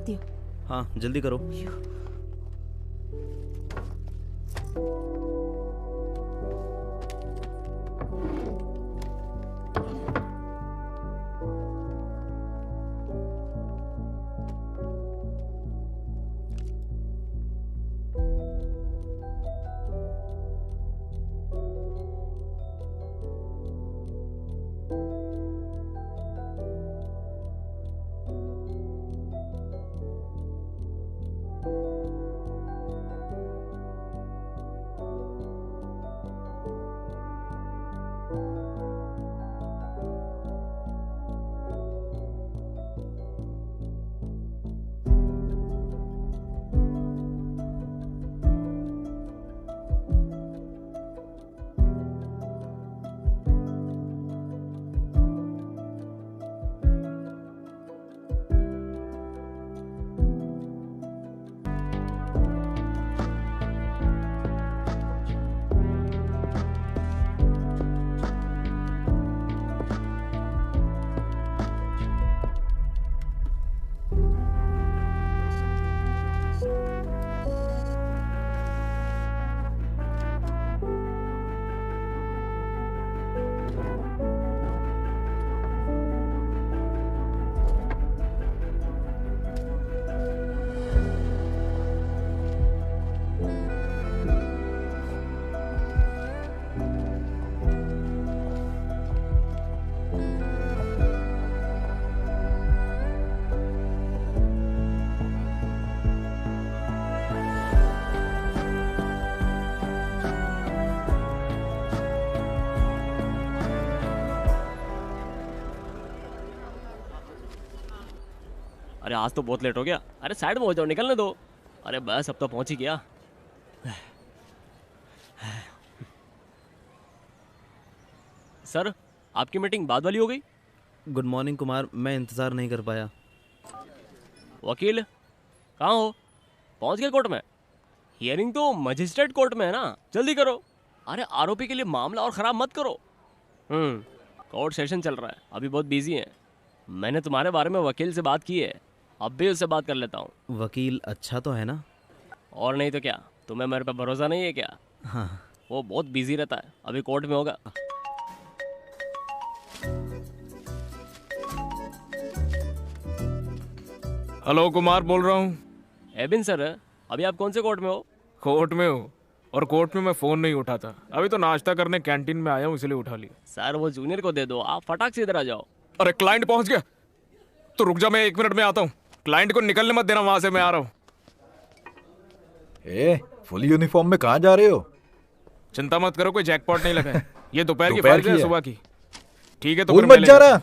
करती हूँ। हाँ जल्दी करो। अरे आज तो बहुत लेट हो गया। अरे साइड में हो जाओ, निकलने दो। अरे बस अब तो पहुंच ही गया। सर आपकी मीटिंग बाद वाली हो गई। गुड मॉर्निंग कुमार, मैं इंतज़ार नहीं कर पाया। वकील कहाँ हो? पहुंच गए कोर्ट में? हियरिंग तो मजिस्ट्रेट कोर्ट में है ना, जल्दी करो। अरे आरोपी के लिए मामला और ख़राब मत करो। कोर्ट सेशन चल रहा है, अभी बहुत बिजी है। मैंने तुम्हारे बारे में वकील से बात की है, अब भी उससे बात कर लेता हूँ। वकील अच्छा तो है ना? और नहीं तो क्या, तुम्हें मेरे पे भरोसा नहीं है क्या? हाँ। वो बहुत बिजी रहता है, अभी कोर्ट में होगा। हेलो कुमार बोल रहा हूँ। एबिन सर, अभी आप कौन से कोर्ट में हो? कोर्ट में हूँ, और कोर्ट में मैं फ़ोन नहीं उठाता। अभी तो नाश्ता करने कैंटीन में आया हूँ, इसलिए उठा लिया। सर वो जूनियर को दे दो, आप फटाक से इधर आ जाओ। अरे क्लाइंट पहुँच गया, तो रुक जा, मैं 1 मिनट में आता हूँ। क्लाइंट को निकलने मत देना वहाँ से, मैं आ रहा हूँ। फुल यूनिफॉर्म में कहाँ जा रहे हो? चिंता मत करो, कोई जैकपॉट नहीं लगा है। ये दोपहर की दोपहर फाइल है, की है। सुबह की। ठीक है तो भूल फिर मत जा रहा।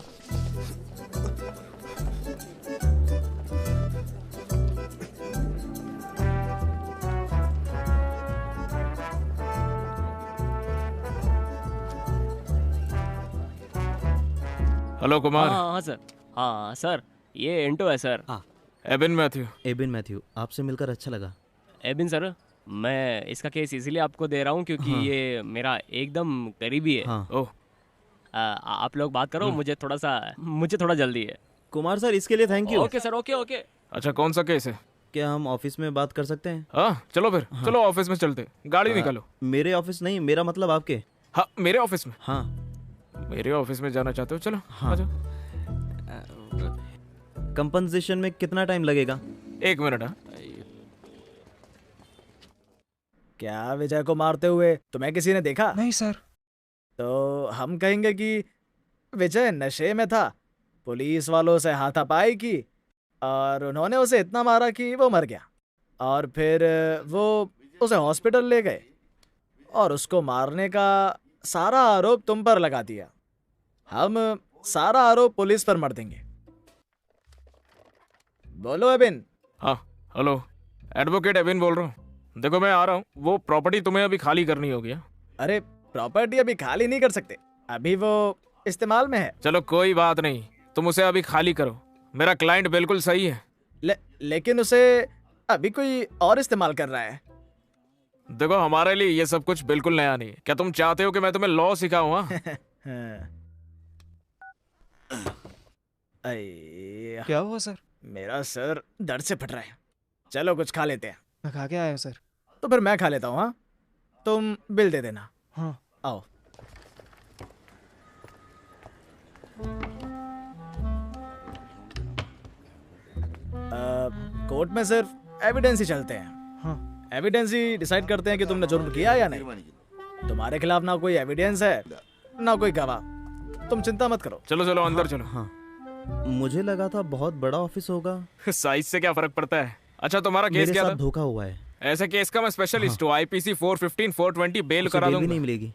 हेलो कुमार। हाँ सर। हाँ सर, ये इंटो है सर। हाँ एबिन मैथ्यू। एबिन मैथ्यू, आपसे मिलकर अच्छा लगा। एबिन सर, मैं इसका केस इसीलिए आपको दे रहा हूँ क्योंकि हाँ। ये मेरा एकदम करीबी है। हाँ। ओह, आप लोग बात करो, मुझे थोड़ा जल्दी है। कुमार सर इसके लिए thank you. Okay sir, okay okay. अच्छा कौन सा केस है? क्या हम ऑफिस में बात कर सकते हैं? हाँ चलो फिर, चलो ऑफिस में चलते। गाड़ी निकालो। मेरे ऑफिस नहीं, मेरा मतलब आपके। हाँ मेरे ऑफिस में। हाँ मेरे ऑफिस में जाना चाहते हो? चलो हाँ। आ जाओ। कंपनसेशन में कितना टाइम लगेगा? 1 मिनट। हाँ क्या विजय को मारते हुए तुम्हें किसी ने देखा? नहीं सर। तो हम कहेंगे कि विजय नशे में था, पुलिस वालों से हाथापाई की और उन्होंने उसे इतना मारा कि वो मर गया, और फिर वो उसे हॉस्पिटल ले गए और उसको मारने का सारा आरोप तुम पर लगा दिया। हम सारा आरोप पुलिस पर मर देंगे। बोलो एबिन। हाँ हेलो, एडवोकेट एबिन बोल रहा हूँ। देखो मैं आ रहा हूँ, वो प्रॉपर्टी तुम्हें अभी खाली करनी होगी। अरे प्रॉपर्टी अभी खाली नहीं कर सकते, अभी वो इस्तेमाल में है। चलो कोई बात नहीं, तुम उसे अभी खाली करो। मेरा क्लाइंट बिल्कुल सही है। लेकिन उसे अभी कोई और इस्तेमाल कर रहा है। देखो हमारे लिए ये सब कुछ बिल्कुल नया नहीं है। क्या तुम चाहते हो कि मैं तुम्हें लॉ सिखाऊं? हाँ? क्या हुआ सर? मेरा सर दर्द से फट रहा है। चलो कुछ खा लेते हैं। मैं खा के आया हूँ सर। तो फिर मैं खा लेता हूँ। हाँ, तुम बिल दे देना। हाँ। आओ। कोर्ट में सिर्फ एविडेंस ही चलते हैं। हाँ। एविडेंस ही डिसाइड करते हैं कि तुमने जुर्म किया या नहीं। तुम्हारे खिलाफ ना कोई एविडेंस है ना कोई गवाह। तुम चिंता मत करो। चलो चलो अंदर चलो। हाँ, मुझे लगा था बहुत बड़ा ऑफिस होगा। साइज से क्या फर्क पड़ता है। अच्छा तुम्हारा केस मेरे क्या साथ था? धोखा हुआ है। ऐसे केस का मैं स्पेशलिस्ट हूँ। आईपीसी 415 420 बेल उसे करा बेल भी दूंगा। नहीं मिलेगी।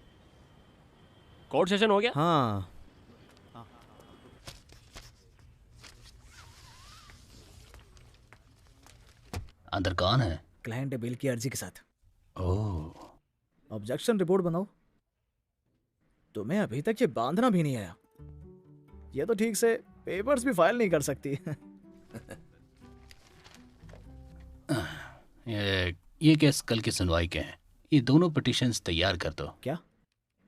कोर्ट सेशन हो गया? हाँ, अंदर कौन है? क्लाइंट बिल की अर्जी के साथ। ओह, ऑब्जेक्शन रिपोर्ट बनाओ। तुम्हें अभी तक ये बांधना भी नहीं आया। ये तो ठीक से पेपर्स भी फाइल नहीं कर सकती। ये केस कल की सुनवाई के हैं। ये दोनों पिटिशंस तैयार कर दो। क्या?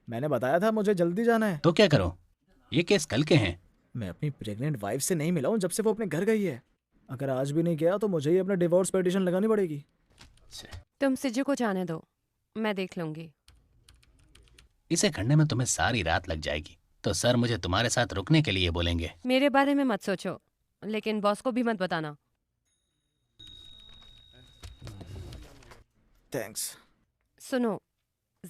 मैंने बताया था मुझे जल्दी जाना है। तो क्या करूं? ये केस कल के हैं। मैं अपनी प्रेग्नेंट वाइफ से नहीं मिला हूं जब से वो अपने घर गई है। अगर आज भी नहीं गया तो मुझे ही अपना डिवोर्स पिटीशन लगानी पड़ेगी। तुम सिजू को जाने दो, मैं देख लूंगी। इसे करने में तुम्हें सारी रात लग जाएगी, तो सर मुझे तुम्हारे साथ रुकने के लिए बोलेंगे। मेरे बारे में मत सोचो, लेकिन बॉस को भी मत बताना। थैंक्स। सुनो,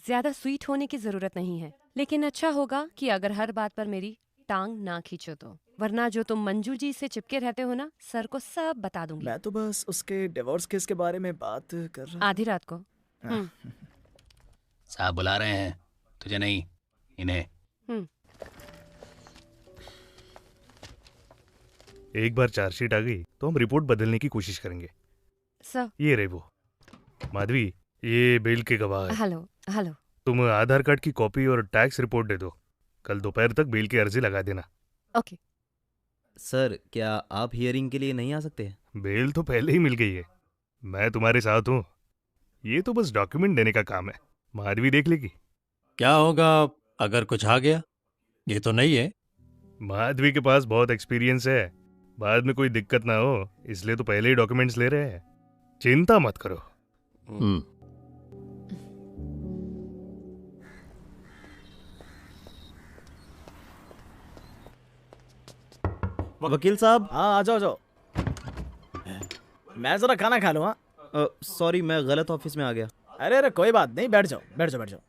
ज्यादा स्वीट होने की जरूरत नहीं है, लेकिन अच्छा होगा कि अगर हर बात पर मेरी टांग ना खींचो तो, वरना जो तुम मंजू जी से चिपके रहते हो ना, सर को सब बता दूंगी। मैं तो बस उसके डिवोर्स केस के बारे में बात कर रहा। आधी रात को। साहब बुला रहे हैं, तुझे नहीं, इन्हें। एक बार चार्जशीट आ गई तो हम रिपोर्ट बदलने की कोशिश करेंगे। सर। ये रहे वो। माधवी, ये बेल के गवाह है। Hello hello. तुम आधार कार्ड की कॉपी और टैक्स रिपोर्ट दे दो। कल दोपहर तक बेल की अर्जी लगा देना। ओके। सर, क्या आप हियरिंग के लिए नहीं आ सकते? बेल तो पहले ही मिल गई है। मैं तुम्हारे साथ हूँ। ये तो बस डॉक्यूमेंट देने का काम है। माधवी देख लेगी। क्या होगा अगर कुछ आ गया? ये तो नहीं है। माधवी के पास बहुत एक्सपीरियंस है। बाद में कोई दिक्कत ना हो, इसलिए तो पहले ही डॉक्यूमेंट्स ले रहे हैं। चिंता मत करो। वकील साहब। हाँ, आ जाओ जाओ। मैं जरा खाना खा लूँ। हाँ, सॉरी, मैं गलत ऑफिस में आ गया। अरे अरे कोई बात नहीं, बैठ जाओ बैठ जाओ बैठ जाओ।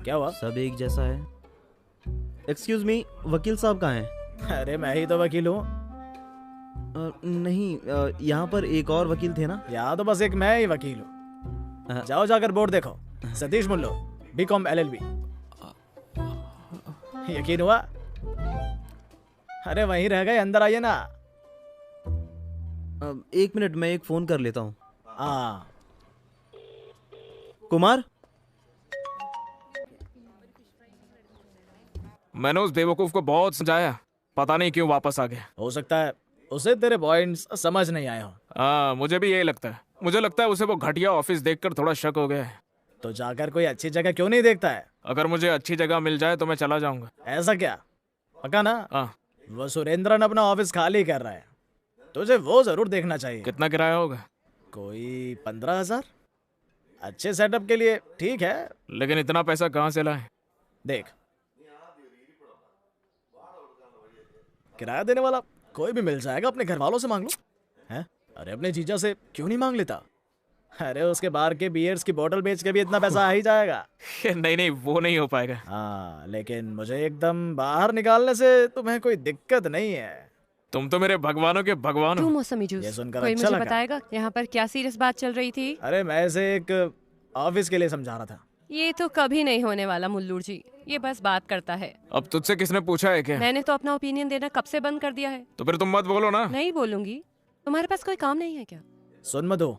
क्या हुआ? सब एक जैसा है। एक्सक्यूज मी, वकील साहब कहाँ हैं? अरे मैं ही तो वकील हूँ। नहीं, यहाँ पर एक और वकील थे ना? यहाँ तो बस एक मैं ही वकील हूँ। जाओ जाकर बोर्ड देखो। Satish मुल्लो, BCom LLB। यकीन हुआ? अरे वहीं रह गए, अंदर आइए ना। एक मिनट, मैं एक फोन कर लेता हूँ। हाँ। कुमार। मैंने उस बेवकूफ को बहुत समझाया, पता नहीं क्यों वापस आ गया। हो सकता है उसे तेरे पॉइंट्स समझ नहीं आए हो। हाँ, मुझे भी यही लगता है। मुझे लगता है उसे वो घटिया ऑफिस देखकर थोड़ा शक हो गया है। तो जाकर कोई अच्छी जगह क्यों नहीं देखता है? अगर मुझे अच्छी जगह मिल जाए तो मैं चला जाऊंगा। ऐसा क्या? पक्का ना? हाँ। वो सुरेंद्रन अपना ऑफिस खाली कर रहा है, तुझे वो जरूर देखना चाहिए। कितना किराया होगा? कोई 15,000। अच्छे सेटअप के लिए ठीक है, लेकिन इतना पैसा कहाँ से लाए? देख, किराया देने वाला कोई भी मिल जाएगा। अपने घर वालों से मांग लो। हैं? अरे अपने जीजा से क्यों नहीं मांग लेता? अरे उसके बाहर के बियर्स की बोतल बेच के भी इतना पैसा आ ही जाएगा। नहीं नहीं, वो नहीं हो पाएगा। हाँ, लेकिन मुझे एकदम बाहर निकालने से तुम्हें कोई दिक्कत नहीं है। तुम तो मेरे भगवानों के भगवान तू हो। मौसमी जूस। ये सुनकर कोई अच्छा मुझे लगा। बताएगा यहाँ पर क्या सीरियस बात चल रही थी? अरे मैं इसे एक ऑफिस के लिए समझा रहा था। ये तो कभी नहीं होने वाला मुल्लूर जी, ये बस बात करता है। अब तुझसे किसने पूछा है क्या? मैंने तो अपना ओपिनियन देना कब से बंद कर दिया है। तो फिर तुम मत बोलो ना। नहीं बोलूंगी। तुम्हारे पास कोई काम नहीं है क्या? सुन मधु,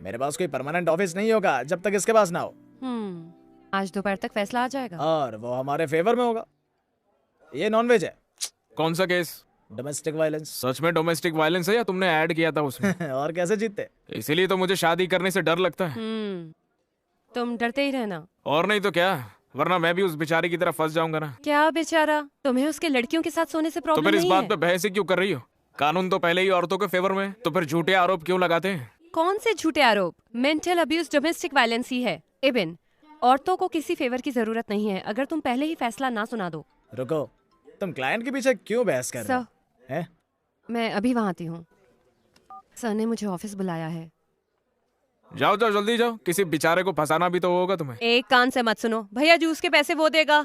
मेरे पास कोई परमानेंट ऑफिस नहीं होगा जब तक इसके पास ना हो। आज दोपहर तक फैसला आ जाएगा और वो हमारे फेवर में होगा। ये नॉनवेज है। कौन सा केस? Domestic violence. सच में डोमेस्टिक वायलेंस है या तुमने ऐड किया था उसमें? और कैसे जीतते? इसीलिए तो मुझे शादी करने से डर लगता है। तुम डरते ही रहना। और नहीं तो क्या, वरना मैं भी उस बेचारी की तरह फंस जाऊंगा ना। क्या बेचारा, तुम्हें उसके लड़कियों के साथ सोने से तो प्रॉब्लम फिर इस नहीं बात है? पे बहस ही क्यों कर रही हो? कानून तो पहले ही औरतों के फेवर में है, तो फिर झूठे आरोप क्यों लगाते हैं? कौन से झूठे आरोप? मेंटल अब्यूज, डोमेस्टिक वायलेंस ही है। इबिन, औरतों को किसी फेवर की जरूरत नहीं है अगर तुम पहले ही फैसला ना सुना दो। रुको, तुम क्लाइंट के पीछे क्यों बहस कर रहे हो? हैं? मैं अभी वहाँ आती हूँ। सर ने मुझे ऑफिस बुलाया है। जाओ जाओ जल्दी जाओ, किसी बेचारे को फंसाना भी तो होगा तुम्हें। एक कान से मत सुनो, भैया जूस के पैसे वो देगा।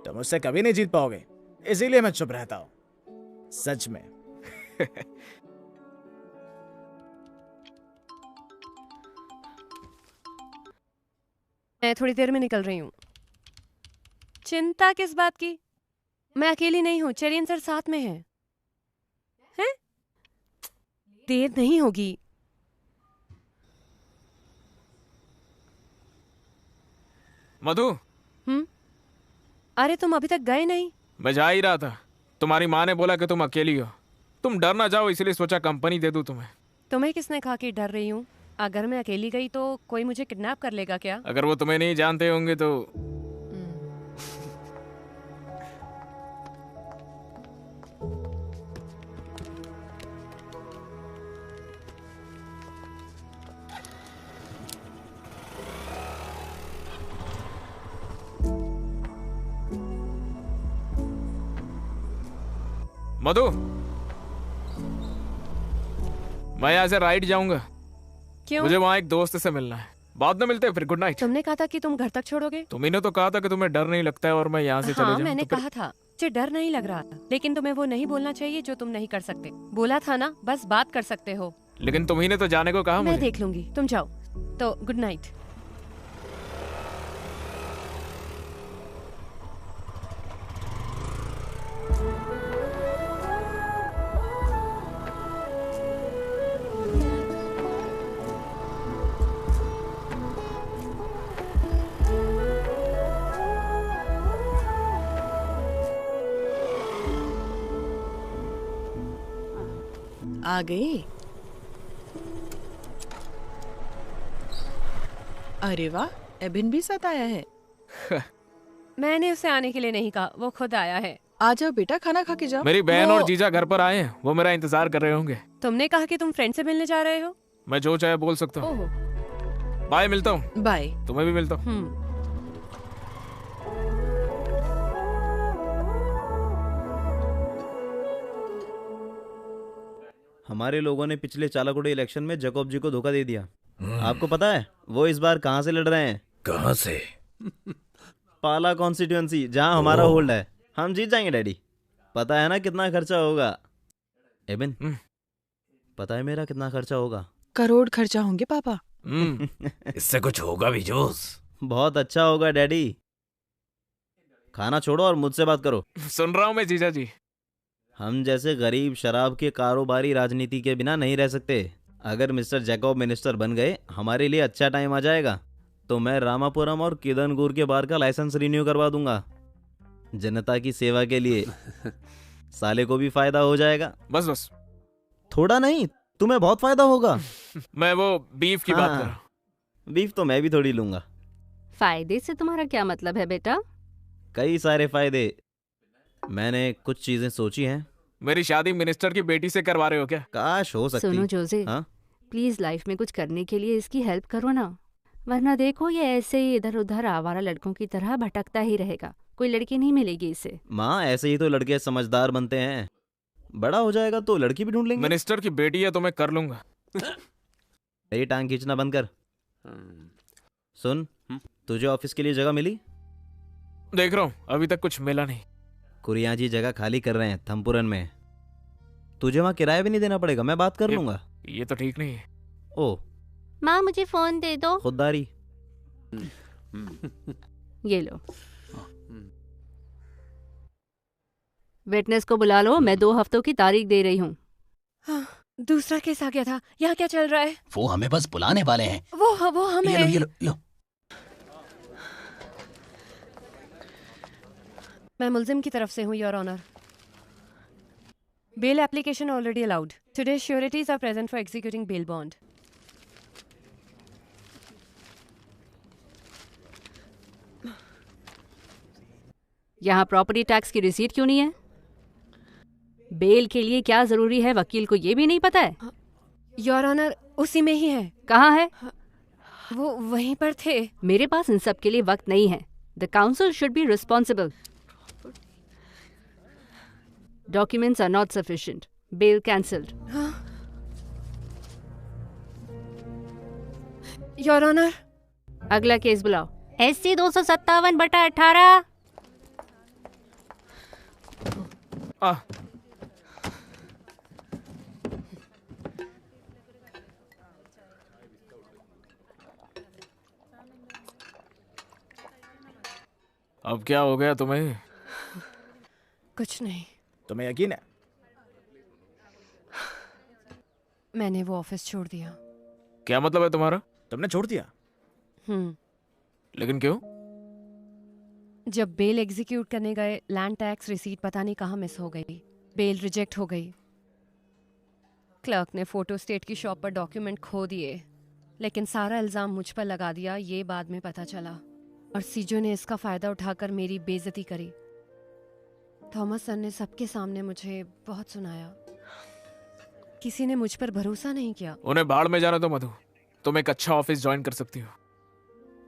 तुम मुझसे कभी नहीं जीत पाओगे, इसीलिए मैं चुप रहता हूँ। सच में। मैं थोड़ी देर में निकल रही हूँ। चिंता किस बात की? मैं अकेली नहीं हूँ, चेरियन सर साथ में है। हैं? देर नहीं होगी। मधु, अरे तुम अभी तक गए नहीं? मैं जा ही रहा था। तुम्हारी माँ ने बोला कि तुम अकेली हो, तुम डर ना जाओ, इसलिए सोचा कंपनी दे दूं तुम्हें। तुम्हें किसने कहा कि डर रही हूँ? अगर मैं अकेली गई तो कोई मुझे किडनैप कर लेगा क्या? अगर वो तुम्हें नहीं जानते होंगे तो। मधु, मैं यहाँ से राइट जाऊंगा। क्यों? मुझे वहाँ एक दोस्त से मिलना है। बाद में मिलते हैं फिर। Good night. तुमने कहा था कि तुम घर तक छोड़ोगे। तुम्ही ने तो कहा था कि तुम्हें डर नहीं लगता है और मैं यहाँ से चले जाऊँ। मैंने तो फिर... कहा था मुझे डर नहीं लग रहा था, लेकिन तुम्हें वो नहीं बोलना चाहिए जो तुम नहीं कर सकते। बोला था ना, बस बात कर सकते हो। लेकिन तुम्ही ने तो जाने को कहा मैं मुझे। देख लूंगी, तुम जाओ। तो गुड नाइट। आ गए? अरे वाह, एबिन भी साथ आया है। मैंने उसे आने के लिए नहीं कहा, वो खुद आया है। आ जाओ बेटा, खाना खा के जाओ। मेरी बहन और जीजा घर पर आए हैं, वो मेरा इंतजार कर रहे होंगे। तुमने कहा कि तुम फ्रेंड से मिलने जा रहे हो। मैं जो चाहे बोल सकता हूँ। ओह, बाय, मिलता हूँ। बाय। तुम्हें भी मिलता हूँ। हमारे लोगों ने पिछले चालाकुड़ी इलेक्शन में जैकब जी को धोखा दे दिया। आपको पता है वो इस बार कहाँ से लड़ रहे हैं? कहाँ से? पाला कॉन्स्टिट्यूएंसी, जहाँ हमारा होल्ड है। हम जीत जाएंगे डैडी। पता है ना कितना खर्चा होगा? एबिन, पता है मेरा कितना खर्चा होगा? करोड़ खर्चा होंगे पापा। इससे कुछ होगा भी जोश। बहुत अच्छा होगा डैडी। खाना छोड़ो और मुझसे बात करो। सुन रहा हूँ मैं जीजा जी। हम जैसे गरीब शराब के कारोबारी राजनीति के बिना नहीं रह सकते। अगर मिस्टर जैकब मिनिस्टर बन गए, हमारे लिए अच्छा टाइम आ जाएगा। तो मैं रामापुरम और किदनगुर के बार का लाइसेंस रिन्यू करवा दूंगा, जनता की सेवा के लिए। साले को भी फायदा हो जाएगा। बस बस, थोड़ा नहीं, तुम्हें बहुत फायदा होगा। मैं वो बीफ की बात कर रहा हूँ। बीफ तो मैं भी थोड़ी लूंगा। फायदे से तुम्हारा क्या मतलब है बेटा? कई सारे फायदे। मैंने कुछ चीजें सोची हैं। मेरी शादी मिनिस्टर की बेटी से करवा रहे हो क्या? काश हो सकती। सुनो जोजे, प्लीज लाइफ में कुछ करने के लिए इसकी हेल्प करो ना, वरना देखो ये ऐसे ही इधर उधर आवारा लड़कों की तरह भटकता ही रहेगा। कोई लड़की नहीं मिलेगी इसे। माँ, ऐसे ही तो लड़के समझदार बनते हैं। बड़ा हो जाएगा तो लड़की भी ढूंढ लेंगे। मिनिस्टर की बेटी है तो मैं कर लूंगा। ये टांग खींचना बंद कर। सुन, तुझे ऑफिस के लिए जगह मिली? देख रहा हूँ, अभी तक कुछ मिला नहीं। कुरिया जी जगह खाली कर रहे हैं थमपुरन में। तुझे वहाँ किराया भी नहीं देना पड़ेगा, मैं बात कर लूंगा। ये तो ठीक नहीं है। ओ माँ, मुझे फोन दे दो। खुददारी। ये लो। विटनेस को बुला लो, मैं 2 हफ्तों की तारीख दे रही हूँ। दूसरा केस आ गया था। यहाँ क्या चल रहा है? वो हमें बस बुलाने वाले हैं। वो हम ये हैं। लो, ये लो, लो। मैं मुल्जिम की तरफ से हूँ, your honour. Bail application already allowed. Today sureties are present for executing bail bond. यहाँ प्रॉपर्टी टैक्स की रिसीट क्यों नहीं है? बेल के लिए क्या जरूरी है, वकील को ये भी नहीं पता है? योर ऑनर, उसी में ही है। कहाँ है? वो वहीं पर थे। मेरे पास इन सब के लिए वक्त नहीं है। The counsel should be responsible. Documents are not sufficient. Bail cancelled. Your honour, अगला केस बुलाओ। SC 257/18। अब क्या हो गया तुम्हें? कुछ नहीं। तुम्हें यकीन है? मैंने वो ऑफिस छोड़ दिया। क्या मतलब है तुम्हारा? तुमने छोड़ दिया? लेकिन क्यों? जब बेल एग्जीक्यूट करने गए, लैंड टैक्स रिसीट पता नहीं कहाँ मिस हो गई। बेल रिजेक्ट हो गई। क्लर्क ने फोटो स्टेट की शॉप पर डॉक्यूमेंट खो दिए, लेकिन सारा इल्जाम मुझ पर लगा दिया। ये बाद में पता चला, और सीजो ने इसका फायदा उठाकर मेरी बेइज्जती करी। थॉमस सर ने सबके सामने मुझे बहुत सुनाया। किसी ने मुझ पर भरोसा नहीं किया। उन्हें बाढ़ में जाना तो मधु, तुम एक अच्छा ऑफिस ज्वाइन कर सकती हो।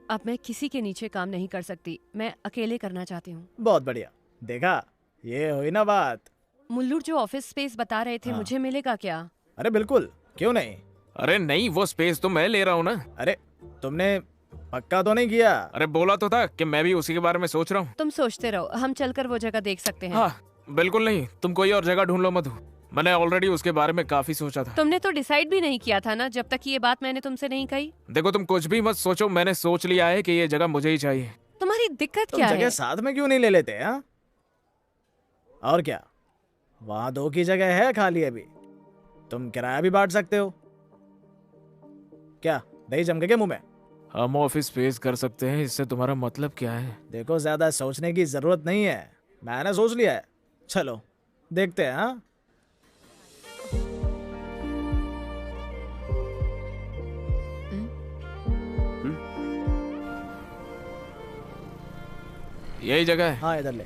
अब मैं किसी के नीचे काम नहीं कर सकती। मैं अकेले करना चाहती हूँ। बहुत बढ़िया। देखा, ये हुई ना बात। मुल्लू जो ऑफिस स्पेस बता रहे थे, मुझे मिलेगा क्या? अरे बिल्कुल, क्यों नहीं। अरे नहीं, वो स्पेस तो मैं ले रहा हूँ ना। अरे तुमने पक्का तो नहीं किया? अरे बोला तो था कि मैं भी उसी के बारे में सोच रहा हूँ। तुम सोचते रहो, हम चलकर वो जगह देख सकते हैं। हाँ, बिल्कुल नहीं, तुम कोई और जगह ढूंढ लो मधु। मैंने ऑलरेडी उसके बारे में काफी सोचा था। तुमने तो डिसाइड भी नहीं किया था ना, जब तक ये बात मैंने तुमसे नहीं कही। देखो, तुम कुछ भी मत सोचो, मैंने सोच लिया है कि ये जगह मुझे ही चाहिए। तुम्हारी दिक्कत तुम क्या जगह है? साथ में क्यों नहीं ले लेते? हाँ, और क्या, वहां 2 की जगह है खाली अभी। तुम किराया भी बांट सकते हो। क्या दही जम गए मुंह में? हम ऑफिस स्पेस कर सकते हैं, इससे तुम्हारा मतलब क्या है? देखो, ज्यादा सोचने की जरूरत नहीं है, मैंने सोच लिया है। चलो देखते हैं। हाँ, यही जगह है। हाँ, इधर ले।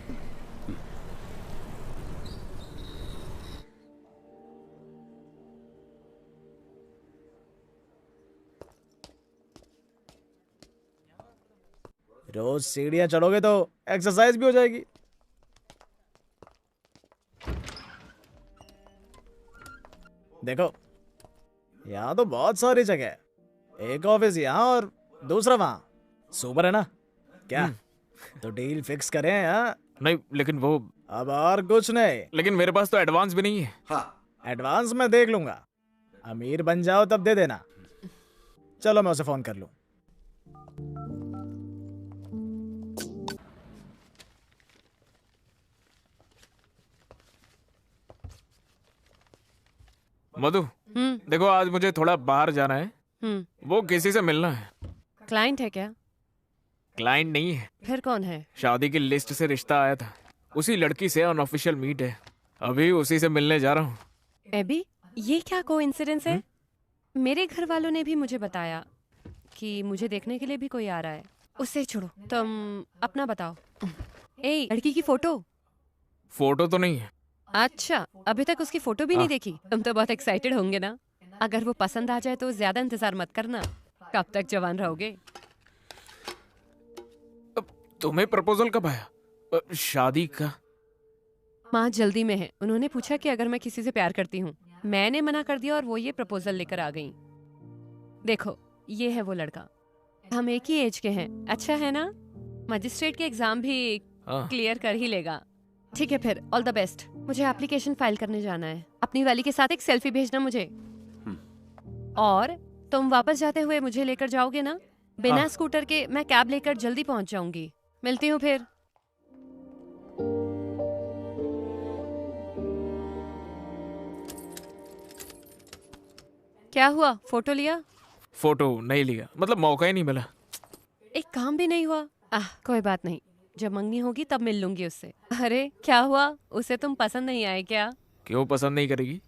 रोज सीढ़ियां चढ़ोगे तो एक्सरसाइज भी हो जाएगी। देखो, यहाँ तो बहुत सारी जगह है। एक ऑफिस यहाँ और दूसरा वहां। सुपर है ना? क्या तो डील फिक्स करें? हाँ, नहीं, लेकिन वो अब और कुछ नहीं। लेकिन मेरे पास तो एडवांस भी नहीं है। हाँ, एडवांस मैं देख लूंगा। अमीर बन जाओ तब दे देना। चलो मैं उसे फोन कर लूं। मधु, देखो, आज मुझे थोड़ा बाहर जाना है। वो किसी से मिलना है। क्लाइंट है क्या? क्लाइंट नहीं है। फिर कौन है? शादी की लिस्ट से रिश्ता आया था, उसी लड़की से अनऑफिशियल मीट है। अभी उसी से मिलने जा रहा हूँ। एबी, ये क्या कोइंसिडेंस है? मेरे घर वालों ने भी मुझे बताया कि मुझे देखने के लिए भी कोई आ रहा है। उससे छोड़ो, तुम अपना बताओ। ए, लड़की की फोटो? फोटो तो नहीं है। अच्छा, अभी तक उसकी फोटो भी नहीं देखी? तुम तो बहुत एक्साइटेड होंगे ना। अगर वो पसंद आ जाए तो ज्यादा इंतजार मत करना। कब तक जवान रहोगे? तुम्हें प्रपोजल कब आया? शादी का? माँ जल्दी में है। उन्होंने पूछा कि अगर मैं किसी से प्यार करती हूँ। मैंने मना कर दिया और वो ये प्रपोजल लेकर आ गई। देखो, ये है वो लड़का। हम एक ही एज के हैं। अच्छा है ना? मजिस्ट्रेट के एग्जाम भी क्लियर कर ही लेगा। ठीक है, फिर ऑल द बेस्ट। मुझे एप्लीकेशन फाइल करने जाना है। अपनी वाली के साथ एक सेल्फी भेजना मुझे। और तुम वापस जाते हुए मुझे लेकर जाओगे ना? बिना स्कूटर के मैं कैब लेकर जल्दी पहुंच जाऊंगी। मिलती हूँ फिर। क्या हुआ, फोटो लिया? फोटो नहीं लिया, मतलब मौका ही नहीं मिला। एक काम भी नहीं हुआ? कोई बात नहीं, जब मंगनी होगी तब मिल लूंगी उससे। अरे क्या हुआ, उसे तुम पसंद नहीं आए क्या? क्यों पसंद नहीं करेगी?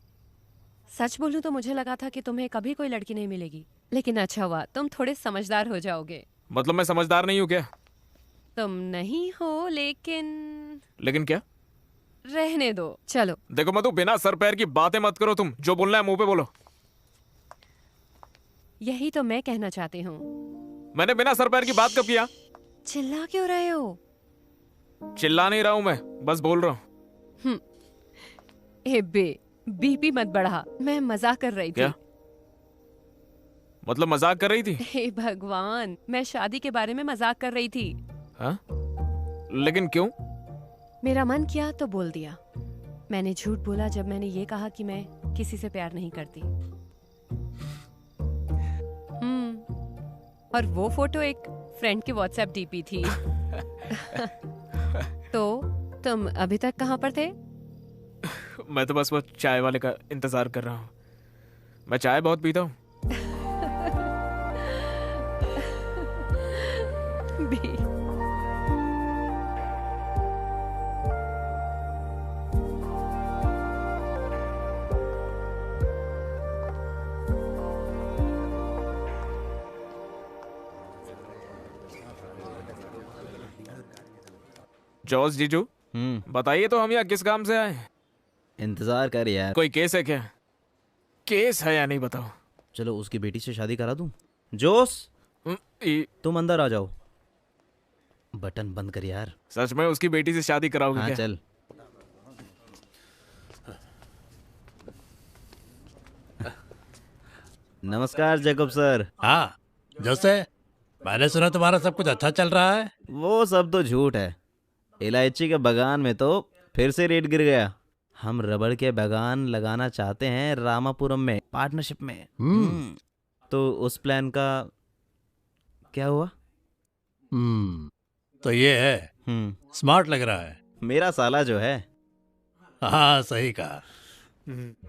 सच बोलूं तो मुझे लगा था कि तुम्हें कभी कोई लड़की नहीं मिलेगी, लेकिन अच्छा हुआ, तुम थोड़े समझदार हो जाओगे। मतलब मैं समझदार नहीं हूँ क्या? तुम नहीं हो, लेकिन लेकिन क्या? रहने दो, चलो। देखो मधु, बिना सर पैर की बातें मत करो तुम। जो बोलना है मुंह पे बोलो। यही तो मैं कहना चाहती हूँ। मैंने बिना सर पैर की बात कब किया? चिल्ला क्यों रहे हो? चिल्ला नहीं रहा हूं मैं, बस बोल रहा हूँ। ए बे, बीपी मत बढ़ा, मैं मजाक कर रही थी। क्या मतलब मजाक कर रही थी? हे भगवान, मैं शादी के बारे में मजाक कर रही थी। हाँ? लेकिन क्यों? मेरा मन किया तो बोल दिया। मैंने झूठ बोला जब मैंने ये कहा कि मैं किसी से प्यार नहीं करती। और वो फोटो एक फ्रेंड के व्हाट्सएप डीपी थी। तो तुम अभी तक कहाँ पर थे? मैं तो बस वो चाय वाले का इंतजार कर रहा हूँ। मैं चाय बहुत पीता हूँ। जॉर्ज जीजू, बताइए तो हम यहाँ किस काम से आए? इंतजार कर यार। कोई केस है क्या? केस है या नहीं बताओ। चलो उसकी बेटी से शादी करा दूं। जोस, तुम अंदर आ जाओ। बटन बंद कर यार। सच में उसकी बेटी से शादी कराओगे? हाँ, क्या? चल। नमस्कार जैकब सर। हाँ जोसे, मैंने सुना तुम्हारा सब कुछ अच्छा चल रहा है। वो सब तो झूठ है। इलायची के बागान में तो फिर से रेट गिर गया। हम रबड़ के बागान लगाना चाहते हैं रामापुरम में, पार्टनरशिप में। तो उस प्लान का क्या हुआ? तो ये है, स्मार्ट लग रहा है। मेरा साला जो है। हाँ सही कहा।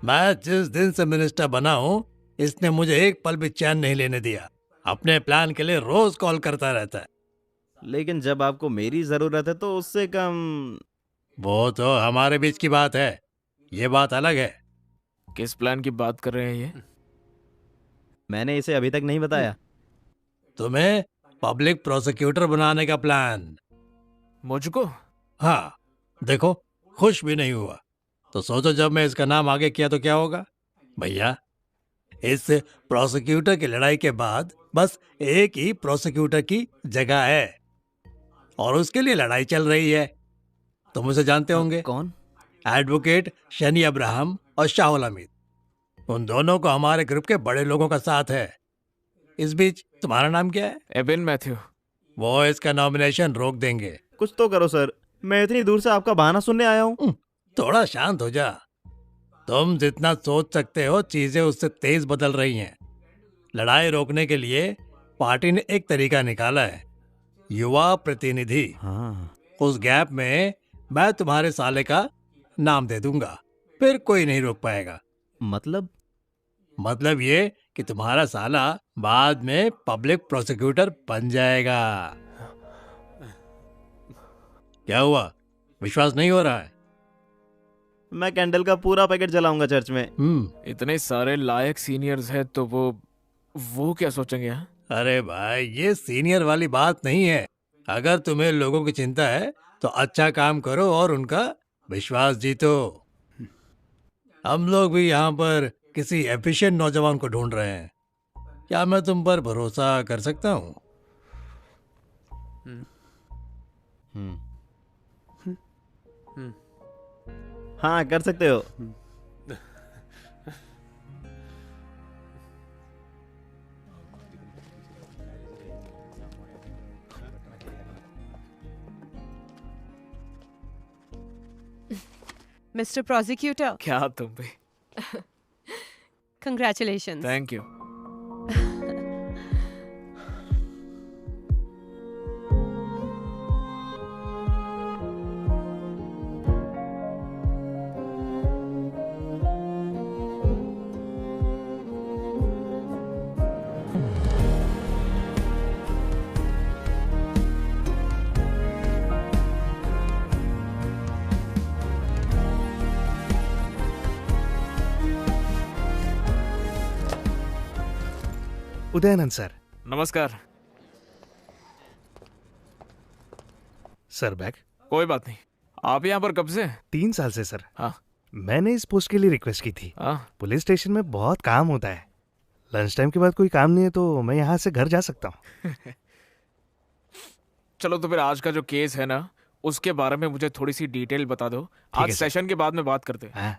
मैं जिस दिन से मिनिस्टर बना हूँ, इसने मुझे एक पल भी चैन नहीं लेने दिया। अपने प्लान के लिए रोज कॉल करता रहता है। लेकिन जब आपको मेरी जरूरत है तो उससे कम। वो तो हमारे बीच की बात है, ये बात अलग है। किस प्लान की बात कर रहे हैं ये? मैंने इसे अभी तक नहीं बताया। तुम्हें पब्लिक प्रोसिक्यूटर बनाने का प्लान। मुझको? हाँ, देखो खुश भी नहीं हुआ तो सोचो जब मैं इसका नाम आगे किया तो क्या होगा। भैया, इस प्रोसिक्यूटर की लड़ाई के बाद बस एक ही प्रोसिक्यूटर की जगह है और उसके लिए लड़ाई चल रही है। तुम उसे जानते होंगे। कौन? एडवोकेट शनी अब्राहम और शाहुल हमीद। उन दोनों को हमारे ग्रुप के बड़े लोगों का साथ है। इस बीच तुम्हारा नाम क्या है? एबिन मैथ्यू। वो इसका नॉमिनेशन रोक देंगे। कुछ तो करो सर, मैं इतनी दूर से आपका बहाना सुनने आया हूँ। थोड़ा शांत हो जा। तुम जितना सोच सकते हो चीजें उससे तेज बदल रही हैं। लड़ाई रोकने के लिए पार्टी ने एक तरीका निकाला है, युवा प्रतिनिधि। उस गैप में मैं तुम्हारे साले का नाम दे दूंगा, फिर कोई नहीं रोक पाएगा। मतलब ये कि तुम्हारा साला बाद में पब्लिक प्रोसिक्यूटर बन जाएगा। क्या हुआ, विश्वास नहीं हो रहा है? मैं कैंडल का पूरा पैकेट जलाऊंगा चर्च में। इतने सारे लायक सीनियर्स हैं तो वो क्या सोचेंगे? हाँ? अरे भाई, ये सीनियर वाली बात नहीं है। अगर तुम्हें लोगों की चिंता है तो अच्छा काम करो और उनका विश्वास जीतो। हम लोग भी यहाँ पर किसी एफिशिएंट नौजवान को ढूंढ रहे हैं। क्या मैं तुम पर भरोसा कर सकता हूँ? हाँ, कर सकते हो। Mister prosecutor. क्या तुम भी? Congratulations. Thank you. Udayanand sir. नमस्कार सर बैग। कोई बात नहीं। आप यहाँ पर कब से? 3 साल से सर। हाँ। मैंने इस पोस्ट के लिए रिक्वेस्ट की थी। हाँ। पुलिस स्टेशन में बहुत काम होता है, लंच टाइम के बाद कोई काम नहीं है तो मैं यहाँ से घर जा सकता हूँ। चलो तो फिर आज का जो केस है ना, उसके बारे में मुझे थोड़ी सी डिटेल बता दो। आज है सर। सेशन के बाद में बात करते हैं।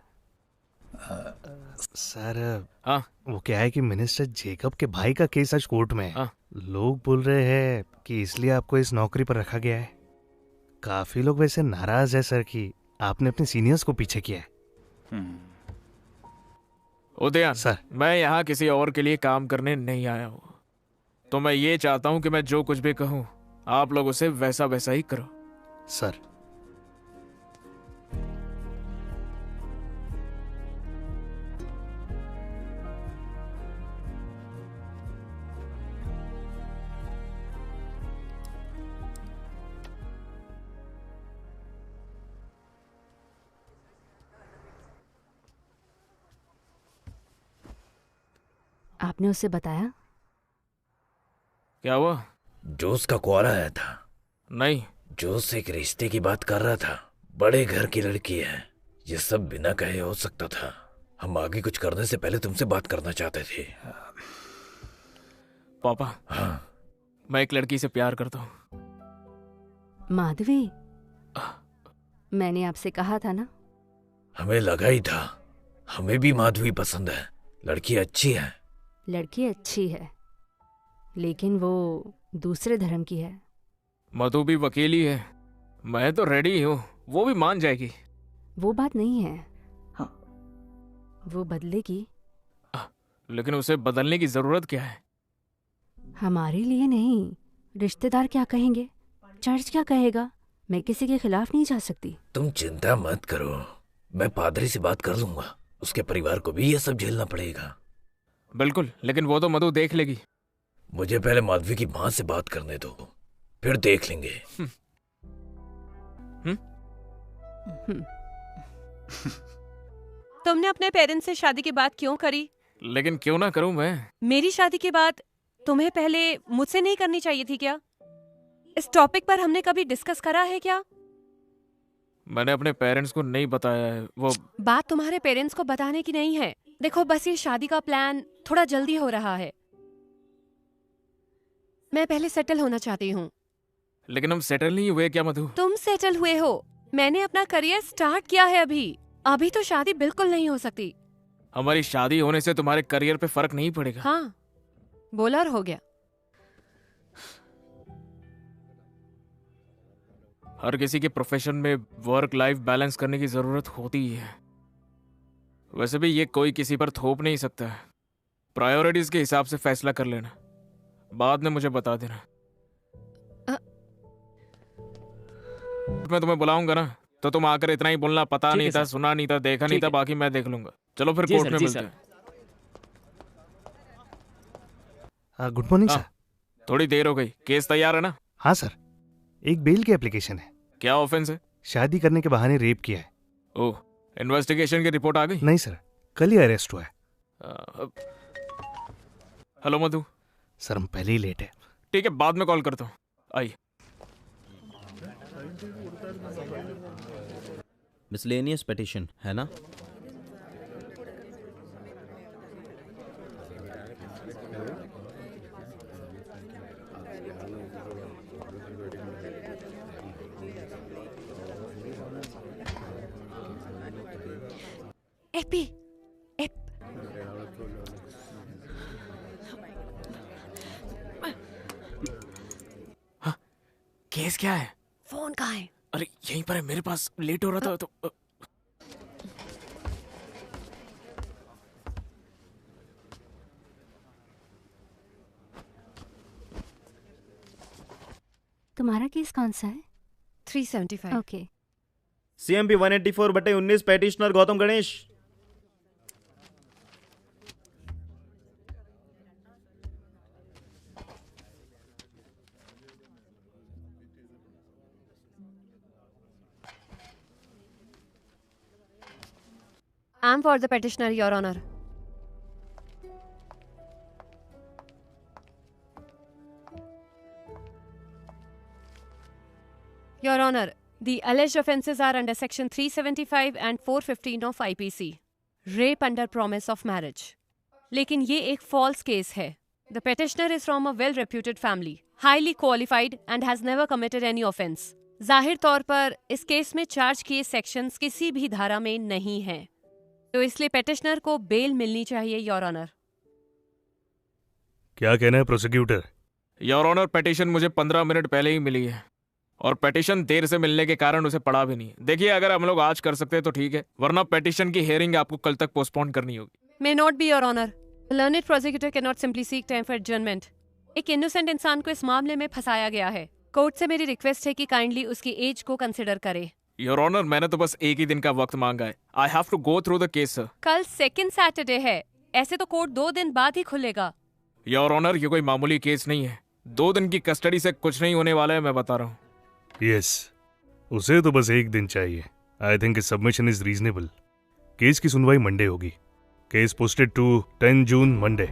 सर हाँ। वो क्या है कि मिनिस्टर जेकब के भाई का केस आज कोर्ट में है। हाँ। लोग बोल रहे हैं कि इसलिए आपको इस नौकरी पर रखा गया है। काफी लोग वैसे नाराज है सर कि आपने अपने सीनियर्स को पीछे किया है। उदयन सर, मैं यहाँ किसी और के लिए काम करने नहीं आया हूँ, तो मैं ये चाहता हूँ कि मैं जो कुछ भी कहूँ आप लोग उसे वैसा वैसा ही करो। सर आपने उसे बताया? क्या हुआ? जोस का कॉल आया था। नहीं। जोस एक रिश्ते की बात कर रहा था, बड़े घर की लड़की है। ये सब बिना कहे हो सकता था। हम आगे कुछ करने से पहले तुमसे बात करना चाहते थे। पापा। हाँ। मैं एक लड़की से प्यार करता हूँ। माधवी, मैंने आपसे कहा था ना। हमें लगा ही था। हमें भी माधवी पसंद है। लड़की अच्छी है। लड़की अच्छी है, लेकिन वो दूसरे धर्म की है। मधु भी वकील ही है। मैं तो रेडी हूँ, वो भी मान जाएगी। वो बात नहीं है। वो बदलेगी। लेकिन उसे बदलने की जरूरत क्या है? हमारे लिए नहीं, रिश्तेदार क्या कहेंगे, चर्च क्या कहेगा। मैं किसी के खिलाफ नहीं जा सकती। तुम चिंता मत करो, मैं पादरी से बात कर लूंगा। उसके परिवार को भी ये सब झेलना पड़ेगा। बिल्कुल, लेकिन वो तो मधु देख लेगी। मुझे पहले माधवी की माँ से बात करने दो, फिर देख लेंगे। तुमने अपने पेरेंट्स से शादी की बात क्यों करी? लेकिन क्यों ना करूं मैं? मेरी शादी की बात तुम्हें पहले मुझसे नहीं करनी चाहिए थी क्या? इस टॉपिक पर हमने कभी डिस्कस करा है क्या? मैंने अपने पेरेंट्स को नहीं बताया है। वो बात तुम्हारे पेरेंट्स को बताने की नहीं है। देखो, बस ये शादी का प्लान थोड़ा जल्दी हो रहा है। मैं पहले सेटल होना चाहती हूँ। लेकिन हम सेटल नहीं हुए क्या मधु? तुम सेटल हुए हो, मैंने अपना करियर स्टार्ट किया है। अभी तो शादी बिल्कुल नहीं हो सकती। हमारी शादी होने से तुम्हारे करियर पे फर्क नहीं पड़ेगा। हाँ, बोला और हो गया। हर किसी के प्रोफेशन में वर्क लाइफ बैलेंस करने की जरूरत होती ही है। वैसे भी ये कोई किसी पर थोप नहीं सकता है। प्रायोरिटीज के हिसाब से फैसला कर लेना, बाद में मुझे बता देना। मैं तुम्हें बुलाऊंगा ना, तो तुम आकर इतना ही बोलना, पता नहीं था, सुना नहीं था, देखा नहीं था, बाकी मैं देख लूंगा। चलो फिर कोर्ट में मिलते हैं। Good morning sir. थोड़ी देर हो गई, केस तैयार है ना? हाँ सर, एक बेल की एप्लीकेशन है। क्या ऑफेंस है? शादी करने के बहाने रेप किया है। ओह, इन्वेस्टिगेशन की रिपोर्ट आ गई? नहीं सर, कल ही अरेस्ट हुआ है। हेलो मधु। सर हम पहले ही लेट है। ठीक है, बाद में कॉल करता हूँ। आई। मिसलेनियस पिटीशन है ना? एपी, केस क्या है? फोन कहाँ है? अरे यहीं पर है मेरे पास, लेट हो रहा था तो। तुम्हारा केस कौन सा है? 375। Okay. CMP 184/19 petitioner Gautam Ganesh. I am for the petitioner, Your Honor. Your Honor, The alleged offences are under Section 375 and 415 of IPC. Rape under promise of marriage. लेकिन ये एक false case है. The petitioner is from a well-reputed family, highly qualified and has never committed any offence. जाहिर तौर पर इस case में charge किए सेक्शंस किसी भी धारा में नहीं हैं, तो इसलिए पेटिशनर को बेल मिलनी चाहिए, योर ऑनर। क्या कहना है प्रोसिक्यूटर? योर ऑनर, पेटिशन मुझे 15 मिनट पहले ही मिली है और पेटिशन देर से मिलने के कारण उसे पढ़ा भी नहीं। देखिए, अगर हम लोग आज कर सकते हैं तो ठीक है, वरना पेटिशन की हियरिंग आपको कल तक पोस्टपोन करनी होगी। May not be, your honour. Learned prosecutor can not simply seek time for adjournment. एक इनोसेंट इंसान को इस मामले में फंसाया गया है। कोर्ट से मेरी रिक्वेस्ट है कि काइंडली उसकी एज को कंसिडर करे। योर ऑनर, मैंने तो बस एक ही दिन का वक्त मांगा है। I have to go through the case sir. कल सेकंड सैटरडे है, ऐसे तो कोर्ट 2 दिन बाद ही खुलेगा। योर ऑनर, ये कोई मामूली केस नहीं है। 2 दिन की कस्टडी से कुछ नहीं होने वाला है, मैं बता रहा हूँ। यस, उसे तो बस एक दिन चाहिए। I think submission is reasonable. Case की सुनवाई मंडे होगी। Case posted to 10 June Monday.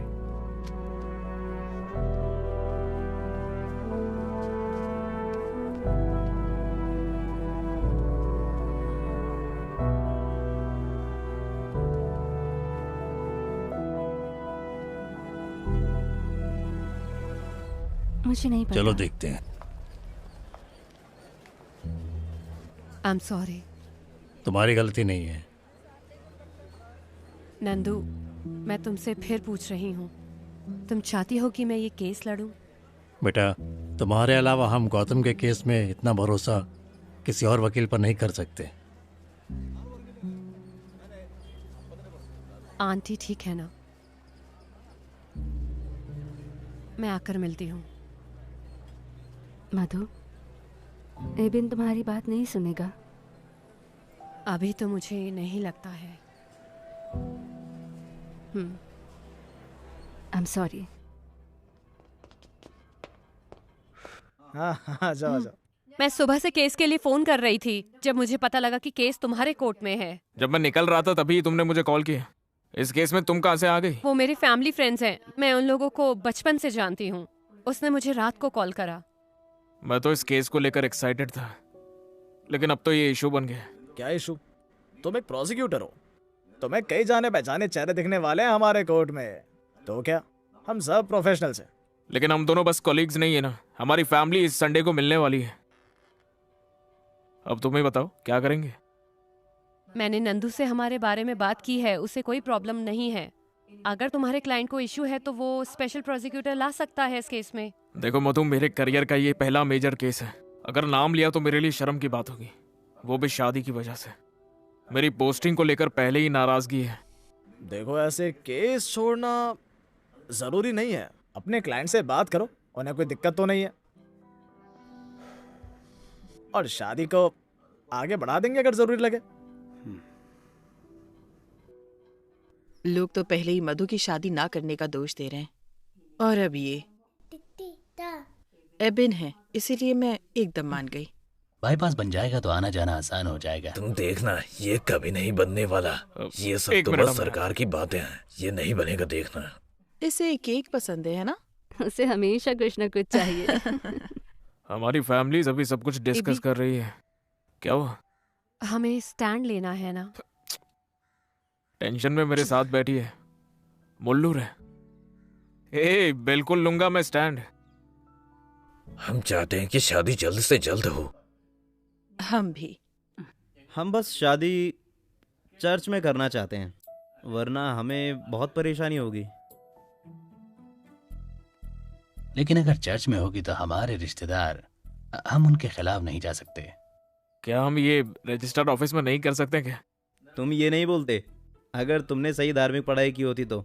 मुझे नहीं पता। चलो देखते हैं। I am sorry. तुम्हारी गलती नहीं है। नंदू, मैं तुमसे फिर पूछ रही हूँ, तुम चाहती हो कि मैं ये केस लड़ूं? बेटा, तुम्हारे अलावा हम गौतम के केस में इतना भरोसा किसी और वकील पर नहीं कर सकते। आंटी ठीक है ना? मैं आकर मिलती हूँ। मधु, एबिन तुम्हारी बात नहीं सुनेगा। अभी तो मुझे नहीं लगता है। आई एम सॉरी। हाँ हाँ, जाओ जाओ। मैं सुबह से केस के लिए फोन कर रही थी जब मुझे पता लगा कि केस तुम्हारे कोर्ट में है। जब मैं निकल रहा था तभी तुमने मुझे कॉल किया। इस केस में तुम कहाँ से आ गई? वो मेरे फैमिली फ्रेंड्स हैं, मैं उन लोगों को बचपन से जानती हूँ। उसने मुझे रात को कॉल करा। मैं तो इस केस को लेकर एक्साइटेड था, लेकिन अब तो ये इशू बन गया। क्या इशू? तुम एक प्रोसिक्यूटर हो, तुम्हें कई जाने पहचाने चेहरे दिखने वाले हैं हमारे कोर्ट में। तो क्या, हम सब प्रोफेशनल्स हैं। लेकिन हम दोनों बस कॉलीग्स नहीं है ना। हमारी फैमिली इस संडे को मिलने वाली है। अब तुम्हें बताओ क्या करेंगे? मैंने नंदू से हमारे बारे में बात की है, उसे कोई प्रॉब्लम नहीं है। अगर तुम्हारे क्लाइंट को इशू है तो वो स्पेशल प्रोसिक्यूटर ला सकता है इस केस में। देखो मधु, मेरे करियर का ये पहला मेजर केस है। अगर नाम लिया तो मेरे लिए शर्म की बात होगी, वो भी शादी की वजह से। मेरी पोस्टिंग को लेकर पहले ही नाराजगी है। देखो, ऐसे केस छोड़ना जरूरी नहीं है। अपने क्लाइंट से बात करो, उन्हें कोई दिक्कत तो नहीं है, और शादी को आगे बढ़ा देंगे अगर जरूरी लगे। लोग तो पहले ही मधु की शादी ना करने का दोष दे रहे हैं, और अब ये एबिन है, इसीलिए मैं एकदम मान गई। बाईपास बन जाएगा तो आना जाना आसान हो जाएगा। तुम देखना, ये कभी नहीं बनने वाला। ये सब तो बस सरकार की बातें हैं, ये नहीं बनेगा, देखना। इसे केक पसंद है ना? उसे हमेशा कुछ न कुछ चाहिए। हमारी फैमिली अभी सब कुछ डिस्कस कर रही है। क्या हुआ? हमें स्टैंड लेना है ना। टेंशन में मेरे साथ बैठी है, मुल्लूर है। ए, बिल्कुल लूंगा मैं स्टैंड। हम चाहते हैं कि शादी जल्द से जल्द हो। हम भी। हम बस शादी चर्च में करना चाहते हैं, वरना हमें बहुत परेशानी होगी। लेकिन अगर चर्च में होगी तो हमारे रिश्तेदार, हम उनके खिलाफ नहीं जा सकते। क्या हम ये रजिस्टर्ड ऑफिस में नहीं कर सकते क्या? तुम ये नहीं बोलते। अगर तुमने सही धार्मिक पढ़ाई की होती तो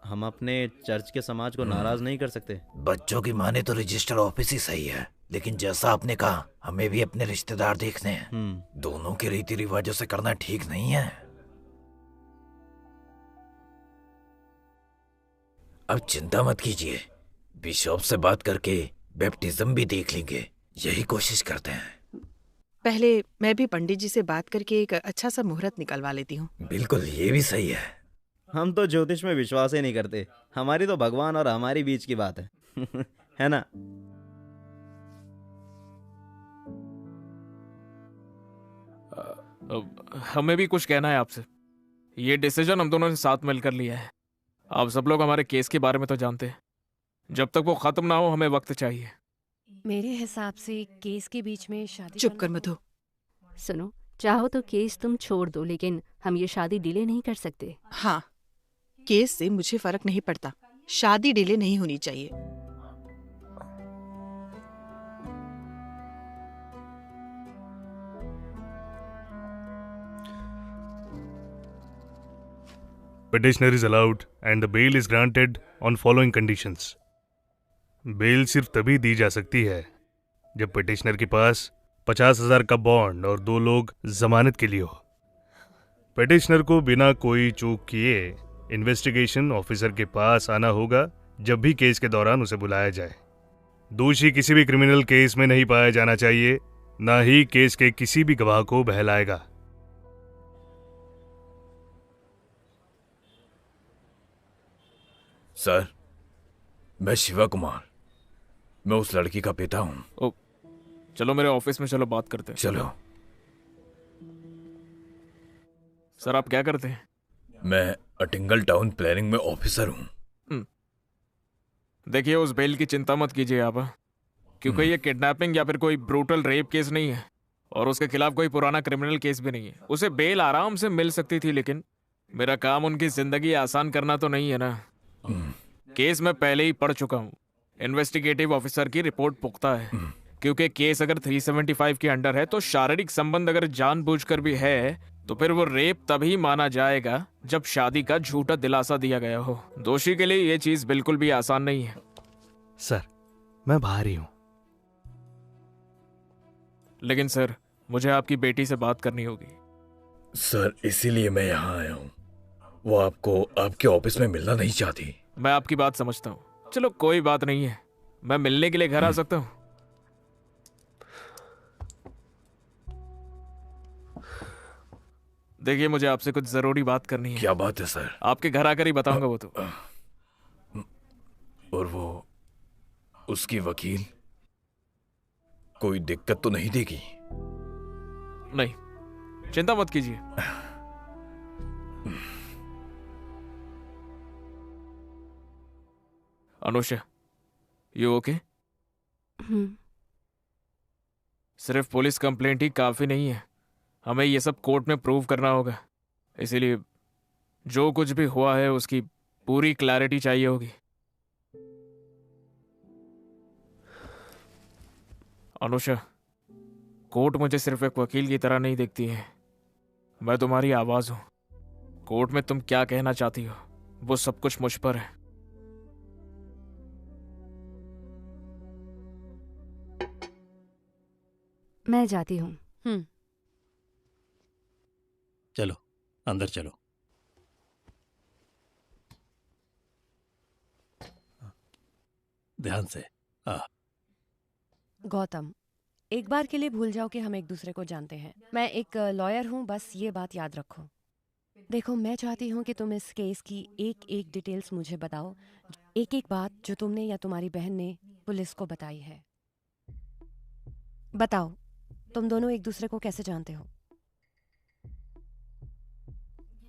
हम अपने चर्च के समाज को नाराज नहीं कर सकते। बच्चों की माने तो रजिस्टर ऑफिस ही सही है, लेकिन जैसा आपने कहा, हमें भी अपने रिश्तेदार देखने हैं। दोनों के रीति रिवाजों से करना ठीक नहीं है। अब चिंता मत कीजिए, बिशप से बात करके बैप्टिज्म भी देख लेंगे। यही कोशिश करते हैं। पहले मैं भी पंडित जी से बात करके एक अच्छा सा मुहूर्त निकलवा लेती हूँ। बिल्कुल, ये भी सही है। हम तो ज्योतिष में विश्वास ही नहीं करते। हमारी तो भगवान और हमारी बीच की बात है। है ना? हमें भी कुछ कहना है आपसे। ये डिसीजन हम दोनों ने साथ मिलकर लिया है। आप सब लोग हमारे केस के बारे में तो जानते हैं। जब तक वो खत्म ना हो हमें वक्त चाहिए। मेरे हिसाब से केस के बीच में शादी चुप कर करना- मधु। सुनो, चाहो तो केस तुम छोड़ दो, लेकिन हम ये शादी डिले नहीं कर सकते। हाँ, केस से मुझे फर्क नहीं पड़ता, शादी डिले नहीं होनी चाहिए। Petitioner is allowed and the bail is granted on following conditions. Bail सिर्फ तभी दी जा सकती है जब पिटिशनर के पास 50,000 का बॉन्ड और 2 लोग जमानत के लिए हो। पिटिशनर को बिना कोई चूक किए इन्वेस्टिगेशन ऑफिसर के पास आना होगा जब भी केस के दौरान उसे बुलाया जाए। दोषी किसी भी क्रिमिनल केस में नहीं पाया जाना चाहिए, ना ही केस के किसी भी गवाह को बहलाएगा। सर, मैं शिवा कुमार, मैं उस लड़की का पिता हूँ। ओ, चलो मेरे ऑफिस में चलो बात करते हैं। चलो। सर आप क्या करते हैं? मैं अटिंगल टाउन प्लानिंग में ऑफिसर हूँ। देखिए उस बेल की चिंता मत कीजिए आप, क्योंकि ये किडनैपिंग या फिर कोई ब्रूटल रेप केस नहीं है और उसके खिलाफ कोई पुराना क्रिमिनल केस भी नहीं है। उसे बेल आराम से मिल सकती थी, लेकिन मेरा काम उनकी जिंदगी आसान करना तो नहीं है ना। केस मैं पहले ही पढ़ चुका हूँ। इन्वेस्टिगेटिव ऑफिसर की रिपोर्ट पुख्ता है, क्योंकि केस अगर 375 के अंडर है तो शारीरिक संबंध अगर जानबूझकर भी है तो फिर वो रेप तभी माना जाएगा जब शादी का झूठा दिलासा दिया गया हो। दोषी के लिए ये चीज बिल्कुल भी आसान नहीं है। सर, मैं बाहर ही हूँ। लेकिन सर, मुझे आपकी बेटी से बात करनी होगी। सर, इसीलिए मैं यहाँ आया हूँ। वो आपको आपके ऑफिस में मिलना नहीं चाहती। मैं आपकी बात समझता हूँ। चलो कोई बात नहीं है, मैं मिलने के लिए घर आ सकता हूँ। देखिए मुझे आपसे कुछ जरूरी बात करनी है। क्या बात है सर? आपके घर आकर ही बताऊंगा वो तो। और वो उसकी वकील कोई दिक्कत तो नहीं देगी? नहीं, चिंता मत कीजिए। Anusha, you okay? सिर्फ पुलिस कंप्लेंट ही काफी नहीं है, हमें ये सब कोर्ट में प्रूव करना होगा। इसीलिए जो कुछ भी हुआ है उसकी पूरी क्लैरिटी चाहिए होगी। अनुषा, कोर्ट मुझे सिर्फ एक वकील की तरह नहीं देखती है, मैं तुम्हारी आवाज हूं। कोर्ट में तुम क्या कहना चाहती हो वो सब कुछ मुझ पर है। मैं जाती हूँ। चलो अंदर चलो। ध्यान से। गौतम, एक बार के लिए भूल जाओ कि हम एक दूसरे को जानते हैं। मैं एक लॉयर हूँ, बस ये बात याद रखो। देखो, मैं चाहती हूँ कि तुम इस केस की एक एक डिटेल्स मुझे बताओ, एक एक बात जो तुमने या तुम्हारी बहन ने पुलिस को बताई है। बताओ, तुम दोनों एक दूसरे को कैसे जानते हो?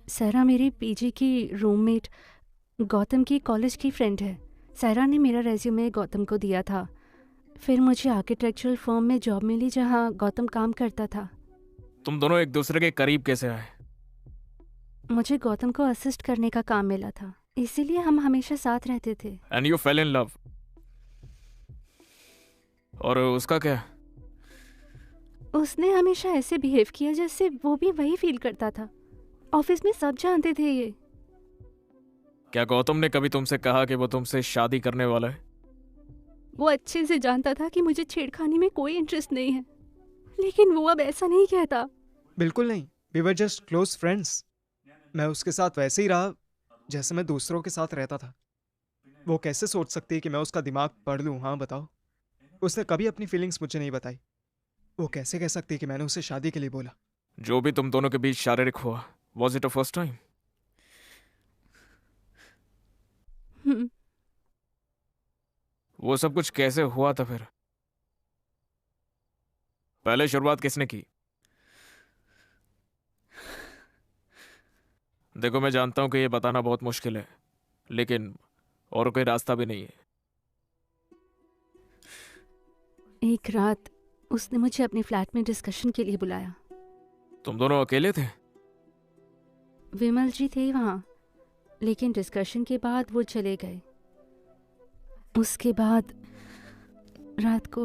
सारा मेरी पीजी की रूममेट गौतम की कॉलेज की फ्रेंड है। सारा ने मेरा रेज्यूमे गौतम को दिया था, फिर मुझे आर्किटेक्चरल फर्म में जॉब मिली जहाँ गौतम काम करता था। तुम दोनों एक दूसरे के करीब कैसे आए? मुझे गौतम को असिस्ट करने का काम मिला था, इसीलिए हम हमेशा साथ रहते थे। And you fail in love. और उसका क्या? उसने हमेशा ऐसे बिहेव किया जैसे वो भी वही फील करता था। ऑफिस में सब जानते थे ये। क्या गौतम ने कभी तुमसे कहा कि वो तुमसे शादी करने वाला है? वो अच्छे से जानता था कि मुझे छेड़खानी में कोई इंटरेस्ट नहीं है, लेकिन वो अब ऐसा नहीं कहता। बिल्कुल नहीं, we were just close friends. मैं उसके साथ वैसे ही रहा जैसे मैं दूसरों के साथ रहता था। वो कैसे सोच सकती है कि मैं उसका दिमाग पढ़ लूँ? हाँ बताओ। उसने कभी अपनी फीलिंग्स मुझे नहीं बताई। वो कैसे कह सकती है कि मैंने उसे शादी के लिए बोला? जो भी तुम दोनों के बीच शारीरिक हुआ, was it a first time? वो सब कुछ कैसे हुआ था फिर? पहले शुरुआत किसने की? देखो, मैं जानता हूँ कि ये बताना बहुत मुश्किल है, लेकिन और कोई रास्ता भी नहीं है। एक रात उसने मुझे अपने फ्लैट में डिस्कशन के लिए बुलाया। तुम दोनों अकेले थे? विमल जी थे वहाँ, लेकिन डिस्कशन के बाद वो चले गए। उसके बाद रात को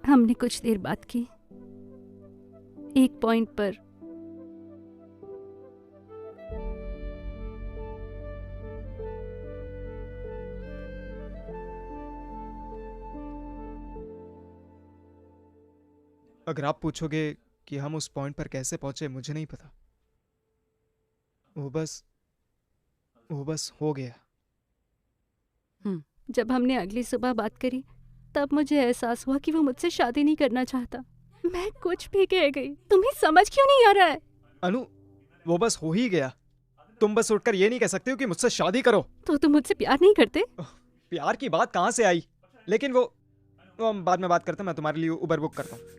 हमने कुछ देर बात की। एक पॉइंट पर अगर आप पूछोगे कि हम उस पॉइंट पर कैसे पहुंचे, मुझे नहीं पता। वो बस हो गया। जब हमने अगली सुबह बात करी, तब मुझे एहसास हुआ कि वो मुझसे शादी नहीं करना चाहता। मैं कुछ भी कह गई। तुम्हें समझ क्यों नहीं आ रहा है? अनु, वो बस हो ही गया। तुम बस उठकर ये नहीं कह सकते हो कि मुझसे शादी करो। तो तुम मुझसे प्यार नहीं करते? प्यार की बात कहाँ से आई? लेकिन वो हम बाद में बात करते हैं। मैं तुम्हारे लिए उबर बुक करता हूँ।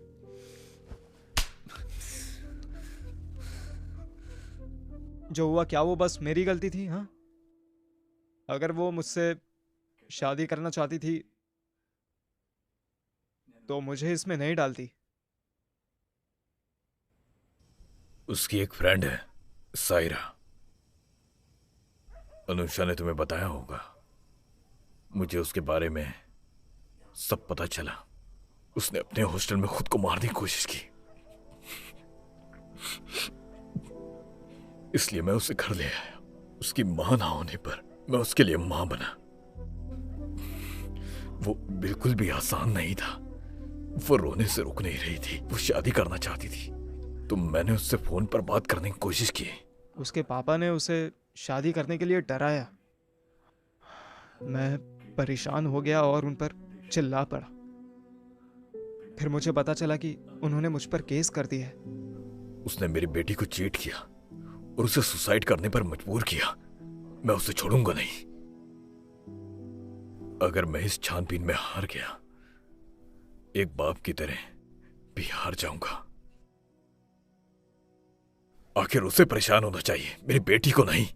जो हुआ क्या वो बस मेरी गलती थी? हाँ, अगर वो मुझसे शादी करना चाहती थी तो मुझे इसमें नहीं डालती। उसकी एक फ्रेंड है, सायरा। अनुषा ने तुम्हें बताया होगा। मुझे उसके बारे में सब पता चला। उसने अपने हॉस्टल में खुद को मारने की कोशिश की, इसलिए मैं उसे घर ले आया। उसकी मां ना होने पर मैं उसके लिए मां बना। वो बिल्कुल भी आसान नहीं था। वो रोने से रुक नहीं रही थी। वो शादी करना चाहती थी, तो मैंने उससे फोन पर बात करने की कोशिश की। उसके पापा ने उसे शादी करने के लिए डराया। मैं परेशान हो गया और उन पर चिल्ला पड़ा। फिर मुझे पता चला कि उन्होंने मुझ पर केस कर दिया है। उसने मेरी बेटी को चीट किया और उसे सुसाइड करने पर मजबूर किया। मैं उसे छोड़ूंगा नहीं। अगर मैं इस छानबीन में हार गया, एक बाप की तरह भी हार जाऊंगा। आखिर उसे परेशान होना चाहिए, मेरी बेटी को नहीं।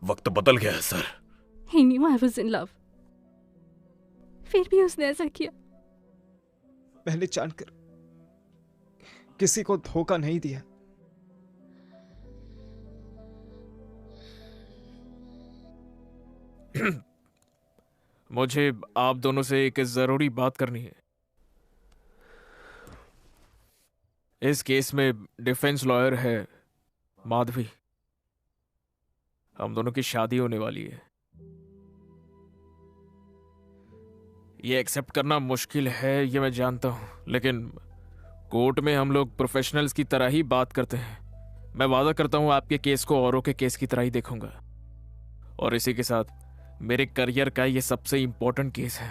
वक्त बदल गया है sir. He knew I was in love. फिर भी उसने ऐसा किया। मैंने जानकर किसी को धोखा नहीं दिया। मुझे आप दोनों से एक जरूरी बात करनी है। इस केस में डिफेंस लॉयर है माधवी। हम दोनों की शादी होने वाली है। ये एक्सेप्ट करना मुश्किल है, ये मैं जानता हूं, लेकिन कोर्ट में हम लोग प्रोफेशनल्स की तरह ही बात करते हैं। मैं वादा करता हूं आपके केस को औरों के केस की तरह ही देखूंगा, और इसी के साथ मेरे करियर का ये सबसे इंपॉर्टेंट केस है।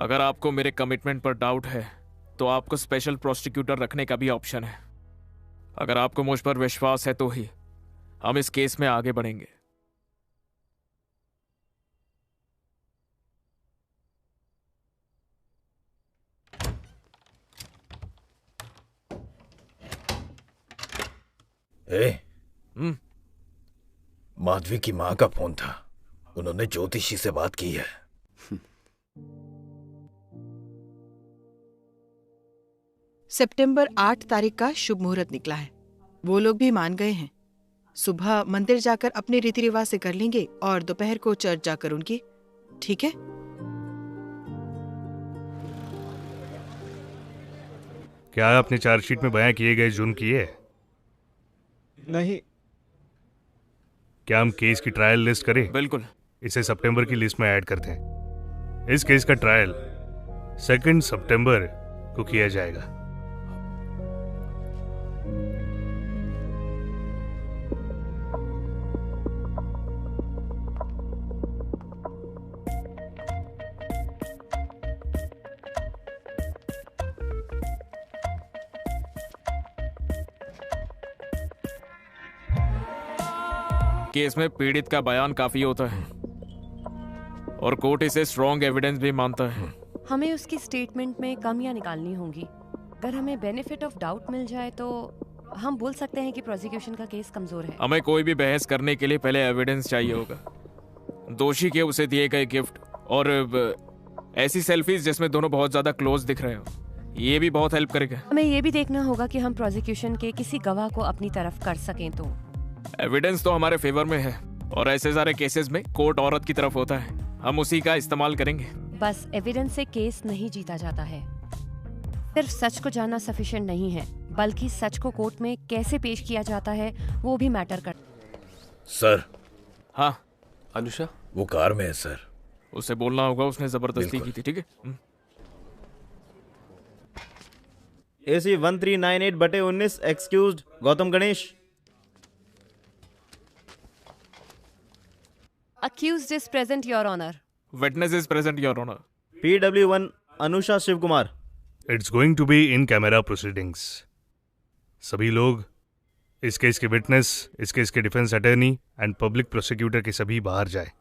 अगर आपको मेरे कमिटमेंट पर डाउट है तो आपको स्पेशल प्रोसिक्यूटर रखने का भी ऑप्शन है। अगर आपको मुझ पर विश्वास है तो ही हम इस केस में आगे बढ़ेंगे। माधवी की मां का फोन था। उन्होंने ज्योतिषी से बात की है। सितंबर 8 तारीख का शुभ मुहूर्त निकला है। वो लोग भी मान गए हैं। सुबह मंदिर जाकर अपने रीति रिवाज से कर लेंगे और दोपहर को चर्च जाकर उनकी। ठीक है? क्या आपने चार्जशीट में बयां किए गए जुर्म किए? नहीं। क्या हम केस की ट्रायल लिस्ट करें? बिल्कुल। इसे सितंबर की लिस्ट में ऐड करते हैं। इस केस का ट्रायल 2 सितंबर को किया जाएगा। केस में पीड़ित का बयान काफी होता है और कोर्ट इसे स्ट्रॉन्ग एविडेंस भी मानता है। हमें उसकी स्टेटमेंट में कमियां निकालनी होंगी। अगर हमें बेनिफिट ऑफ डाउट मिल जाए तो हम बोल सकते हैं कि प्रोसिक्यूशन का केस कमजोर है। हमें कोई भी बहस करने के लिए पहले एविडेंस चाहिए होगा। दोषी के उसे दिए गए गिफ्ट और ऐसी सेल्फीज जिसमें दोनों बहुत ज्यादा क्लोज दिख रहे हो, ये भी बहुत हेल्प करेगा। हमें ये भी देखना होगा कि हम प्रोसिक्यूशन के किसी गवाह को अपनी तरफ कर सकें। तो एविडेंस तो हमारे फेवर में है और ऐसे सारे केसेस में कोर्ट औरत की तरफ होता है, हम उसी का इस्तेमाल करेंगे। बस एविडेंस से केस नहीं जीता जाता है। सिर्फ सच को जानना सफिशिएंट नहीं है, बल्कि सच को कोर्ट में कैसे पेश किया जाता है वो भी मैटर कर। सर। हाँ अनुषा, वो कार में है सर। उसे बोलना होगा उसने जबरदस्ती की थी। ठीक है। AC 1398/19 excused Gautam Ganesh. Accused is present, Your Honor. Witness is present, Your Honor. PW1 Anusha Shiv Kumar. It's going to be in camera proceedings. सभी लोग, इस केस के विटनेस, इस केस के defence attorney and public prosecutor के सभी बाहर जाए।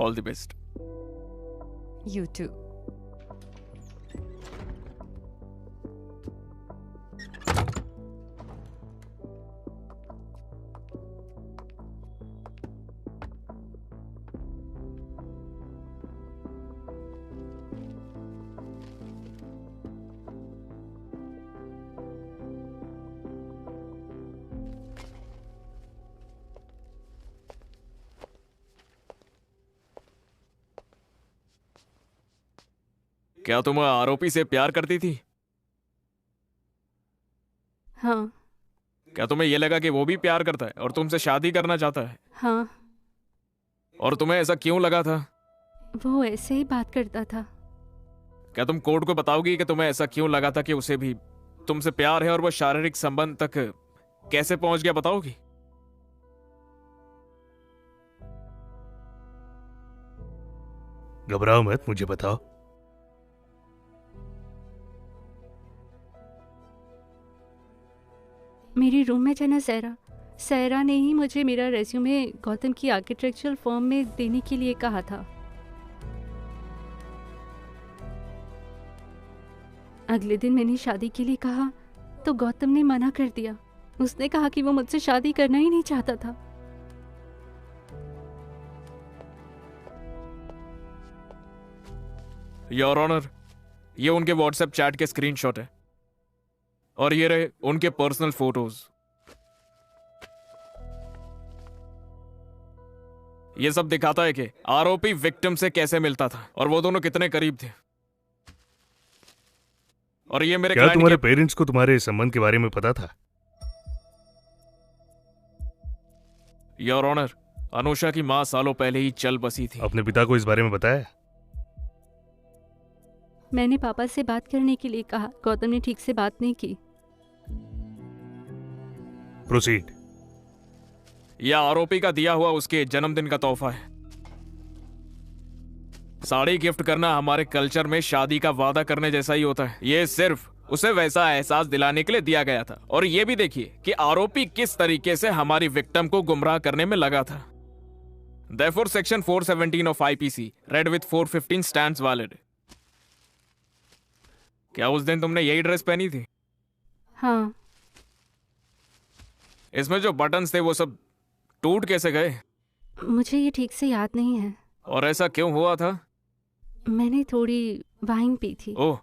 All the best. You too. क्या तुम आरोपी से प्यार करती थी? हाँ। क्या तुम्हें यह लगा कि वो भी प्यार करता है और तुमसे शादी करना चाहता है? हाँ। और तुम्हें ऐसा क्यों लगा था? वो ऐसे ही बात करता था। क्या तुम कोर्ट को बताओगी कि तुम्हें ऐसा क्यों लगा था कि उसे भी तुमसे प्यार है और वो शारीरिक संबंध तक कैसे पहुंच गया, बताओगी? घबराओ मत, मुझे बताओ। मेरी रूममेट है ना सहरा, सहरा ने ही मुझे मेरा रेज्यूमे गौतम की आर्किटेक्चरल फर्म में देने के लिए कहा था। अगले दिन मैंने शादी के लिए कहा तो गौतम ने मना कर दिया। उसने कहा कि वो मुझसे शादी करना ही नहीं चाहता था। योर ऑनर, ये उनके व्हाट्सएप चैट के स्क्रीनशॉट है और ये रहे उनके पर्सनल फोटोज। ये सब दिखाता है कि आरोपी विक्टिम से कैसे मिलता था और वो दोनों कितने करीब थे। और ये मेरे क्या तुम्हारे पेरेंट्स को तुम्हारे संबंध के बारे में पता था? योर ऑनर, अनुषा की मां सालों पहले ही चल बसी थी। अपने पिता को इस बारे में बताया? मैंने पापा से बात करने के लिए कहा, गौतम ने ठीक से बात नहीं की। प्रोसीड। यह आरोपी का दिया हुआ उसके जन्मदिन का तोहफा है। साड़ी गिफ्ट करना हमारे कल्चर में शादी का वादा करने जैसा ही होता है। यह सिर्फ उसे वैसा एहसास दिलाने के लिए दिया गया था। और यह भी देखिए कि आरोपी किस तरीके से हमारी विक्टिम को गुमराह करने में लगा था। Therefore, Section 417 of IPC, read with 415 stands valid. क्या उस दिन तुमने यही ड्रेस पहनी थी? हाँ। इसमें जो बटन्स थे वो सब टूट कैसे गए? मुझे ये ठीक से याद नहीं है। और ऐसा क्यों हुआ था? मैंने थोड़ी वाइन पी थी। ओह,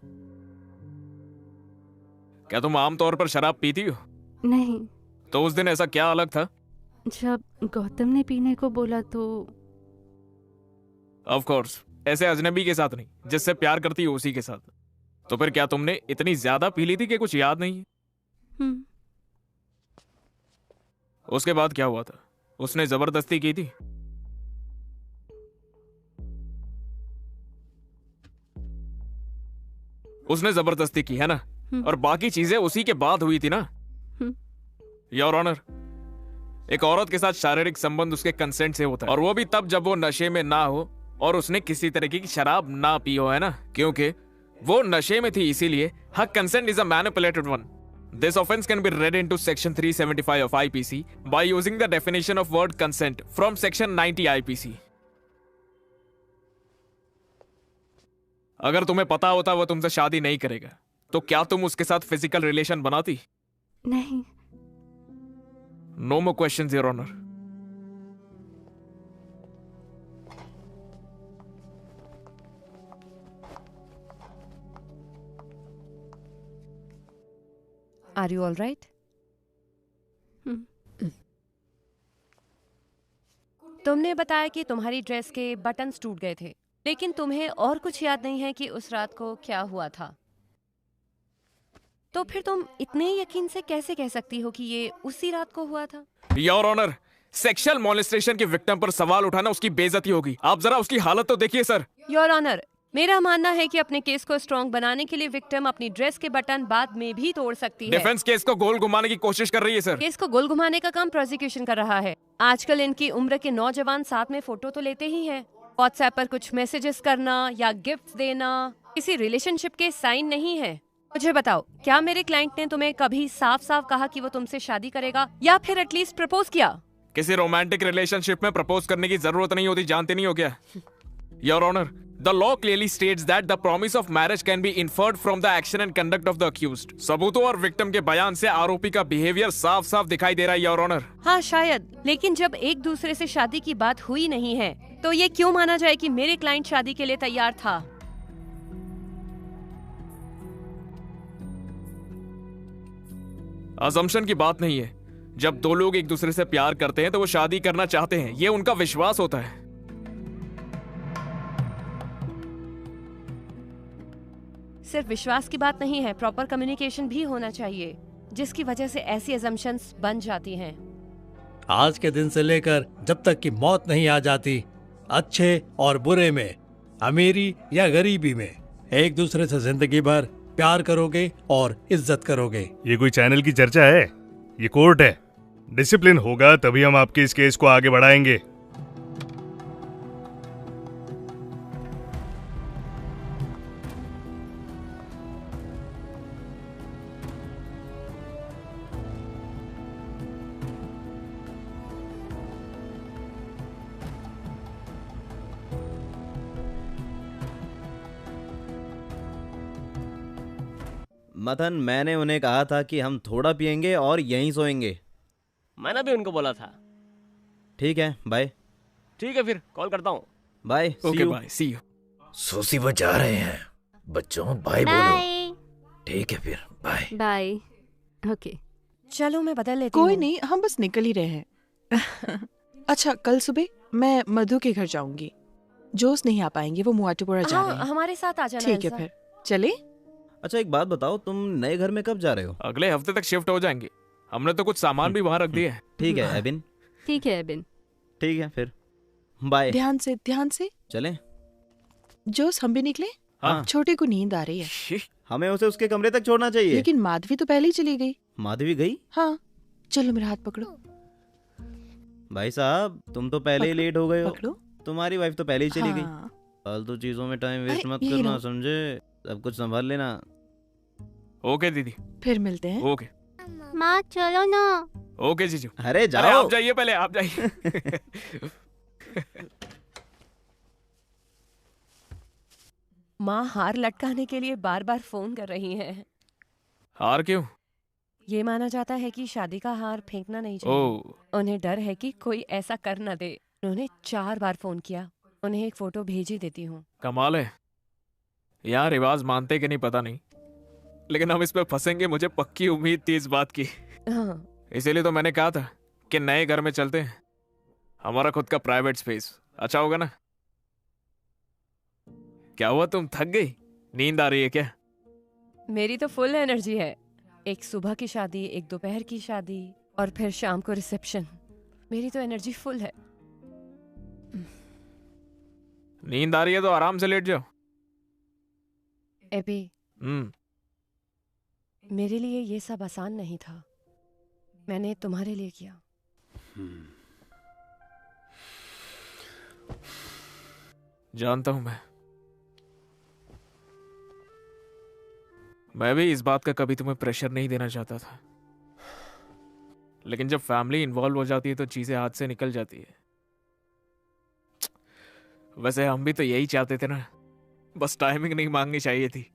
क्या तुम आमतौर पर शराब पीती हो? नहीं। तो उस दिन ऐसा क्या अलग था? जब गौतम ने पीने को बोला तो ऑफ कोर्स, ऐसे अजनबी के साथ नहीं, जिससे प्यार करती हो उसी के साथ। तो फिर क्या तुमने इतनी ज्यादा पी ली थी कि कुछ याद नहीं है? उसके बाद क्या हुआ था? उसने जबरदस्ती की थी? उसने जबरदस्ती की है ना? और बाकी चीजें उसी के बाद हुई थी ना? योर ऑनर, एक औरत के साथ शारीरिक संबंध उसके कंसेंट से होता है, और वो भी तब जब वो नशे में ना हो और उसने किसी तरीके की शराब ना पी हो, है ना? क्योंकि वो नशे में थी, इसीलिए हर consent is a manipulated one. This offense can be read into Section 375 of IPC by using the definition of word consent from Section 90 IPC. अगर तुम्हें पता होता वो तुमसे शादी नहीं करेगा, तो क्या तुम उसके साथ फिजिकल रिलेशन बनाती? नहीं। No more questions, Your Honor. Are you all right? तुमने बताया कि तुम्हारी ड्रेस के बटन्स टूट गए थे, लेकिन तुम्हें और कुछ याद नहीं है कि उस रात को क्या हुआ था। तो फिर तुम इतने यकीन से कैसे कह सकती हो कि ये उसी रात को हुआ था? योर ऑनर, सेक्सुअल मॉलेस्टेशन की विक्टिम पर सवाल उठाना उसकी बेइज्जती होगी। आप जरा उसकी हालत तो देखिए सर। योर ऑनर, मेरा मानना है कि अपने केस को स्ट्रॉन्ग बनाने के लिए विक्टिम अपनी ड्रेस के बटन बाद में भी तोड़ सकती है। डिफेंस केस को गोल घुमाने की कोशिश कर रही है सर। केस को गोल घुमाने का काम प्रोसिक्यूशन कर रहा है। आजकल इनकी उम्र के नौजवान साथ में फोटो तो लेते ही हैं। व्हाट्सएप पर कुछ मैसेजेस करना या गिफ्ट देना किसी रिलेशनशिप के साइन नहीं है। मुझे बताओ, क्या मेरे क्लाइंट ने तुम्हें कभी साफ साफ कहा कि वो तुमसे शादी करेगा या फिर एटलीस्ट प्रपोज किया? किसी रोमांटिक रिलेशनशिप में प्रपोज करने की जरूरत नहीं होती, जानते नहीं हो क्या? Your honour, the law clearly states that the promise of marriage can be inferred from the action and conduct of the accused. सबूतों और विक्टिम के बयान से आरोपी का बिहेवियर साफ साफ दिखाई दे रहा है योर ऑनर। हाँ शायद, लेकिन जब एक दूसरे से शादी की बात हुई नहीं है तो ये क्यों माना जाए कि मेरे क्लाइंट शादी के लिए तैयार था? अजम्पशन की बात नहीं है। जब दो लोग एक दूसरे से प्यार करते हैं तो वो शादी करना चाहते हैं, ये उनका विश्वास होता है। सिर्फ विश्वास की बात नहीं है, प्रॉपर कम्युनिकेशन भी होना चाहिए, जिसकी वजह से ऐसी अजम्पशंस बन जाती हैं। आज के दिन से लेकर जब तक कि मौत नहीं आ जाती, अच्छे और बुरे में, अमीरी या गरीबी में, एक दूसरे से जिंदगी भर प्यार करोगे और इज्जत करोगे। ये कोई चैनल की चर्चा है? ये कोर्ट है। डिसिप्लिन होगा तभी हम आपके इस केस को आगे बढ़ाएंगे। मथन, मैंने उन्हें कहा था कि हम थोड़ा पियेंगे और यहीं सोएंगे। मैंने भी उनको बोला था। ठीक है, बाय। ठीक है, फिर कॉल करता हूँ। Bye. Okay, bye, see you. सोसी वो जा रहे हैं। बच्चों बाय बोलो। ठीक है फिर, बाय। बाय। ओके, चलो मैं बदल लेती हूँ। कोई नहीं, हम बस निकल ही रहे हैं। अच्छा, कल सुबह मैं मधु के घर जाऊंगी। जोश नहीं आ पाएंगे, वो मुआटुपुरा जा रहे हैं। हमारे साथ आ जाना। ठीक है, फिर चले। अच्छा, एक बात बताओ, तुम नए घर में कब जा रहे हो? अगले हफ्ते तक शिफ्ट हो जाएंगे। हमने तो कुछ सामान भी वहाँ रख दिए हैं। ठीक है एबिन। ठीक है एबिन। ठीक है फिर, बाय। ध्यान से चलें? जोश, हम भी निकले। हाँ। छोटे को नींद आ रही है। हमें उसे उसके कमरे तक छोड़ना चाहिए। लेकिन माधवी तो पहले ही चली गई। माधवी गई? हाँ, चलो मेरा हाथ पकड़ो। भाई साहब, तुम तो पहले ही लेट हो गए हो। पकड़ो। तुम्हारी वाइफ तो पहले ही चली गई। हाँ। फालतू चीजों में टाइम वेस्ट मत यही करना, रहो। समझे? सब कुछ संभाल लेना। ओके दीदी। फिर मिलते हैं। ओके। माँ चलो ना। ओके जीजू। अरे जाओ। अरे आप जाइए, पहले आप जाइए। माँ हार लटकाने के लिए बार बार फोन कर रही हैं। हार क्यों? ये माना जाता है कि शादी का हार फेंकना नहीं चाहिए। उन्हें डर है कि कोई ऐसा कर न दे। उन्होंने 4 बार फोन किया। उन्हें एक फोटो भेज ही देती हूँ। कमाल है, यहाँ रिवाज मानते कि नहीं पता नहीं, लेकिन हम इस पे फंसेंगे, मुझे पक्की उम्मीद थी इस बात की। हाँ। इसीलिए तो मैंने कहा था कि नए घर में चलते हैं, हमारा खुद का प्राइवेट स्पेस अच्छा होगा ना। क्या हुआ, तुम थक गई? नींद आ रही है क्या? मेरी तो फुल एनर्जी है। एक सुबह की शादी, एक दोपहर की शादी और फिर शाम को रिसेप्शन। मेरी तो एनर्जी फुल है। नींद आ रही है तो आराम से लेट जाओ। एबी, मेरे लिए ये सब आसान नहीं था। मैंने तुम्हारे लिए किया। जानता हूं मैं। मैं भी इस बात का कभी तुम्हें प्रेशर नहीं देना चाहता था, लेकिन जब फैमिली इन्वॉल्व हो जाती है तो चीजें हाथ से निकल जाती है। वैसे हम भी तो यही चाहते थे ना, बस टाइमिंग नहीं मांगनी चाहिए थी।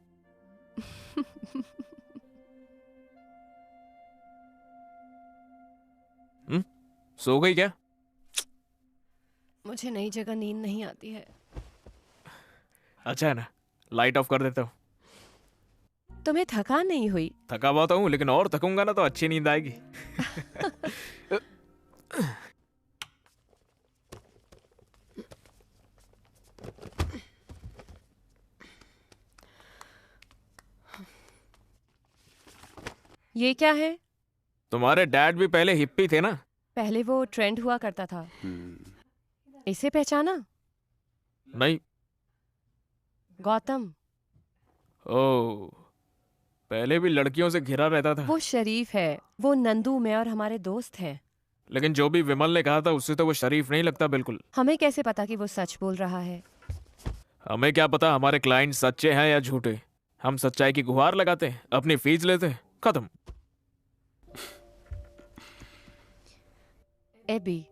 सो गई क्या? मुझे नई जगह नींद नहीं आती है। अच्छा है ना, लाइट ऑफ कर देता हूँ। तुम्हें थकान नहीं हुई? थका बहुत हूँ, लेकिन और थकूंगा ना तो अच्छी नींद आएगी। ये क्या है? तुम्हारे डैड भी पहले हिप्पी थे ना? पहले वो ट्रेंड हुआ करता था। इसे पहचाना? नहीं। गौतम। ओह, पहले भी लड़कियों से घिरा रहता था। वो शरीफ है। वो नंदू, मैं और हमारे दोस्त हैं। लेकिन जो भी विमल ने कहा था उससे तो वो शरीफ नहीं लगता बिल्कुल। हमें कैसे पता कि वो सच बोल रहा है? हमें क्या पता हमारे क्लाइंट सच्चे हैं या झूठे। हम सच्चाई की गुहार लगाते हैं, अपनी फीस लेते हैं, खत्म। एबी।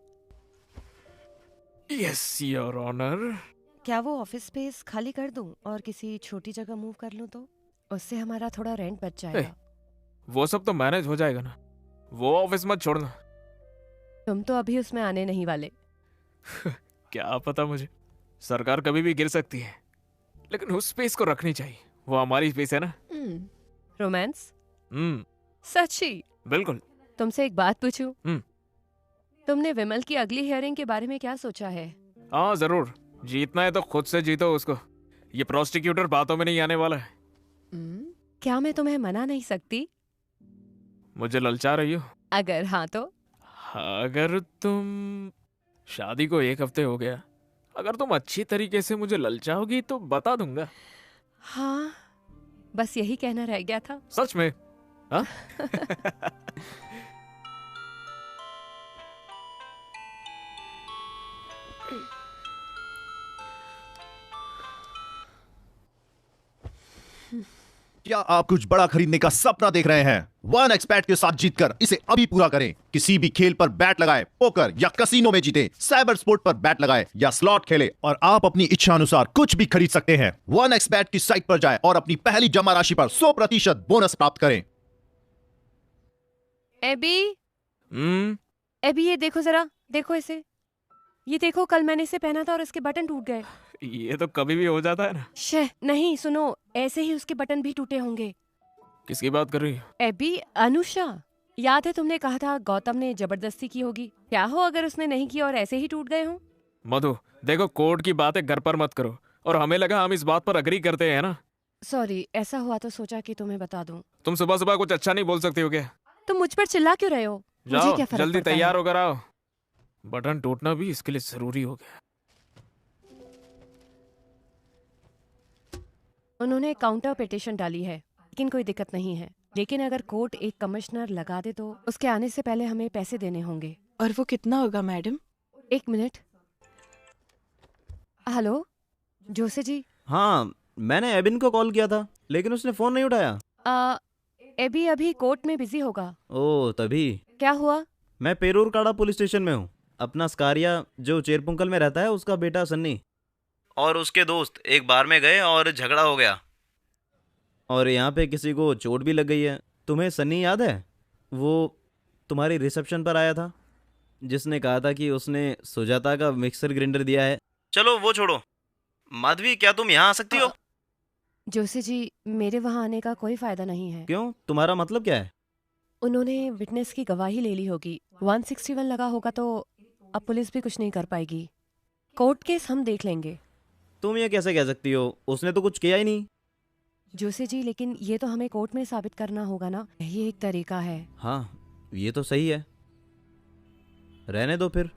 Yes your honour. क्या वो ऑफिस स्पेस खाली कर दूं और किसी छोटी जगह मूव कर लूं तो? उससे हमारा थोड़ा रेंट बच जाएगा। वो सब तो मैनेज हो जाएगा ना, वो ऑफिस मत छोड़ना। तुम तो अभी उसमें आने नहीं वाले। क्या पता मुझे, सरकार कभी भी गिर सकती है, लेकिन उस स्पेस को रखनी चाहिए। वो हमारी स्पेस है ना। रोमांस? सच्ची? बिल्कुल। तुमसे एक बात पूछूं? तुमने विमल की अगली हियरिंग के बारे में क्या सोचा है? हाँ जरूर, जीतना है तो खुद से जीतो उसको। ये प्रोस्टिक्यूटर बातों में नहीं आने वाला है। क्या मैं तुम्हें मना नहीं सकती? मुझे ललचा रही हो? अगर हाँ तो? अगर तुम, शादी को 1 हफ्ते हो गया, अगर तुम अच्छी तरीके से मुझे ललचाओगी तो बता दूंगा। हाँ, बस यही कहना रह गया था। सच में? हाँ? क्या आप कुछ बड़ा खरीदने का सपना देख रहे हैं? 1xBet के साथ जीतकर इसे अभी पूरा करें। किसी भी खेल पर बैट लगाए, पोकर या कसिनो में जीते, साइबर स्पोर्ट पर बैट लगाए या स्लॉट खेले और आप अपनी इच्छा अनुसार कुछ भी खरीद सकते हैं। 1xBet की साइट पर जाएं और अपनी पहली जमा राशि पर 100% बोनस प्राप्त करें। एबी, एबी ये देखो जरा, देखो इसे। ये देखो, कल मैंने इसे पहना था और इसके बटन टूट गए। ये तो कभी भी हो जाता है ना। शे, नहीं, सुनो, ऐसे ही उसके बटन भी टूटे होंगे। किसकी बात कर रही हो? एबी, अनुषा। याद है तुमने कहा था गौतम ने जबरदस्ती की होगी? क्या हो अगर उसने नहीं की और ऐसे ही टूट गए हो? मधु देखो, कोर्ट की बातें घर पर मत करो। और हमें लगा हम इस बात पर अग्री करते हैं ना। सॉरी, ऐसा हुआ तो सोचा कि तुम्हें बता दूं। तुम सुबह सुबह कुछ अच्छा नहीं बोल सकती हो क्या? तुम मुझ पर चिल्ला क्यों रहे हो? जाओ, मुझे क्या फर्क जल्दी पड़ता तैयार है? होकर आओ। बटन टूटना भी इसके लिए जरूरी हो गया। उन्होंने काउंटर पिटीशन डाली है, लेकिन कोई दिक्कत नहीं है। लेकिन अगर कोर्ट एक कमिश्नर लगा दे तो उसके आने से पहले हमें पैसे देने होंगे। और वो कितना होगा मैडम? 1 मिनट। हेलो, जोसे जी। हाँ, मैंने एबिन को कॉल किया था, लेकिन उसने फोन नहीं उठाया। एबी अभी कोर्ट में बिजी होगा। ओह, तभी। क्या हुआ? मैं पेरूरकाड़ा पुलिस स्टेशन में हूँ। अपना स्कारिया जो चेरपुंकल में रहता है, उसका बेटा सन्नी और उसके दोस्त एक बार में गए और झगड़ा हो गया और यहाँ पे किसी को चोट भी लग गई है। तुम्हें सन्नी याद है? वो तुम्हारी रिसेप्शन पर आया था, जिसने कहा था कि उसने सुजाता का मिक्सर ग्राइंडर दिया है। चलो वो छोड़ो। माधवी, क्या तुम यहाँ आ सकती हो? जोसे जी, मेरे वहाँ आने का कोई फायदा नहीं है। क्यों? तुम्हारा मतलब क्या है? उन्होंने विटनेस की गवाही ले ली होगी। 161 लगा होगा तो अब पुलिस भी कुछ नहीं कर पाएगी। कोर्ट केस हम देख लेंगे। तुम ये कैसे कह सकती हो? उसने तो कुछ किया ही नहीं। जोसे जी, लेकिन ये तो हमें कोर्ट में साबित करना होगा ना। ये एक तरीका है। हाँ, ये तो सही है। रहने दो फिर।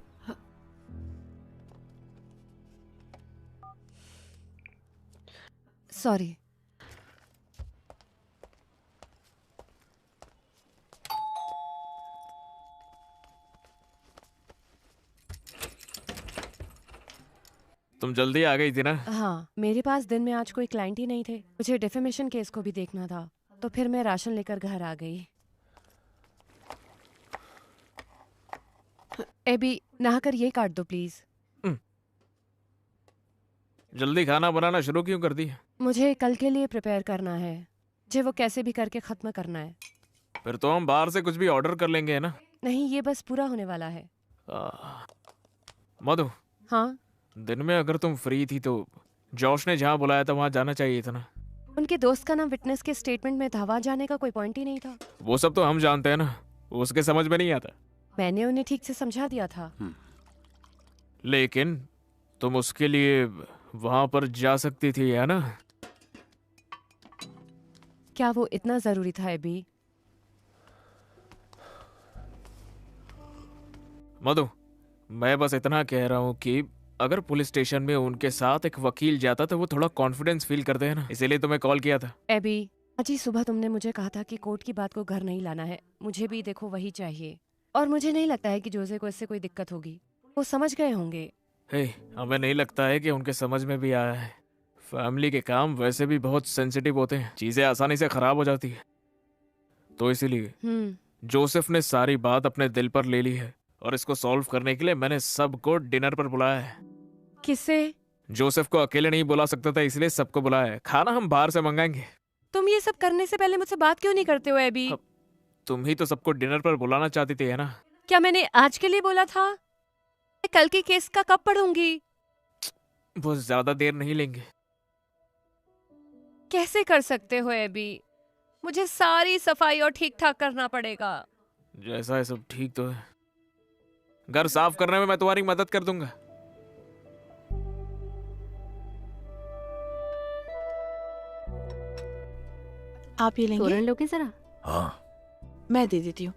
सॉरी। तुम जल्दी आ गई थी ना? हाँ, मेरे पास दिन में आज कोई क्लाइंट ही नहीं थे। मुझे डिफेमेशन केस को भी देखना था। तो फिर मैं राशन लेकर घर आ गई। एबी, नहाकर ये काट दो प्लीज। जल्दी खाना बनाना शुरू क्यों कर दिया? मुझे कल के लिए प्रिपेयर करना है, मुझे वो कैसे भी करके खत्म करना है। फिर तो हम बाहर से कुछ भी ऑर्डर कर लेंगे, है ना? नहीं, ये बस पूरा होने वाला है। मधु, हाँ? दिन में अगर तुम फ्री थी तो जॉश ने जहाँ बुलाया था वहाँ जाना चाहिए था ना? उनके दोस्त का नाम विटनेस के स्टेटमेंट में था, वहाँ जाने का कोई पॉइंट ही नहीं था। वो सब तो हम जानते हैं ना, उसके समझ में नहीं आता। मैंने उन्हें ठीक से समझा दिया था। लेकिन तुम उसके लिए वहां पर जा सकती थी, है ना? क्या वो इतना जरूरी था एबी? मधु, मैं बस इतना कह रहा हूँ कि अगर पुलिस स्टेशन में उनके साथ एक वकील जाता तो वो थोड़ा कॉन्फिडेंस फील करते हैं ना, इसीलिए तुम्हें कॉल किया था। एबी, आज ही सुबह तुमने मुझे कहा था कि कोर्ट की बात को घर नहीं लाना है। मुझे भी देखो वही चाहिए, और मुझे नहीं लगता है कि जोसे को इससे कोई दिक्कत होगी। वो समझ गए होंगे। हमें नहीं लगता है कि उनके समझ में भी आया है। फैमिली के काम वैसे भी बहुत सेंसिटिव होते हैं, चीजें आसानी से खराब हो जाती है, तो इसीलिए जोसेफ ने सारी बात अपने दिल पर ले ली है और इसको सॉल्व करने के लिए मैंने सबको डिनर पर बुलाया है। किसे? जोसेफ को अकेले नहीं बुला सकता था, इसलिए सबको बुलाया है। खाना हम बाहर से मंगाएंगे। तुम ये सब करने से पहले मुझसे बात क्यों नहीं करते हो एबी? तुम ही तो सबको डिनर पर बुलाना चाहती थी, है ना? क्या मैंने आज के लिए बोला था? मैं कल के केस का कब पढ़ूंगी? वो ज्यादा देर नहीं लेंगे। कैसे कर सकते हो एबी? मुझे सारी सफाई और ठीक ठाक करना पड़ेगा। जैसा है सब ठीक तो है। घर साफ करने में मैं तुम्हारी मदद कर दूंगा। आप ये लेंगे? तोरण लोगे जरा? हाँ, मैं दे देती हूँ।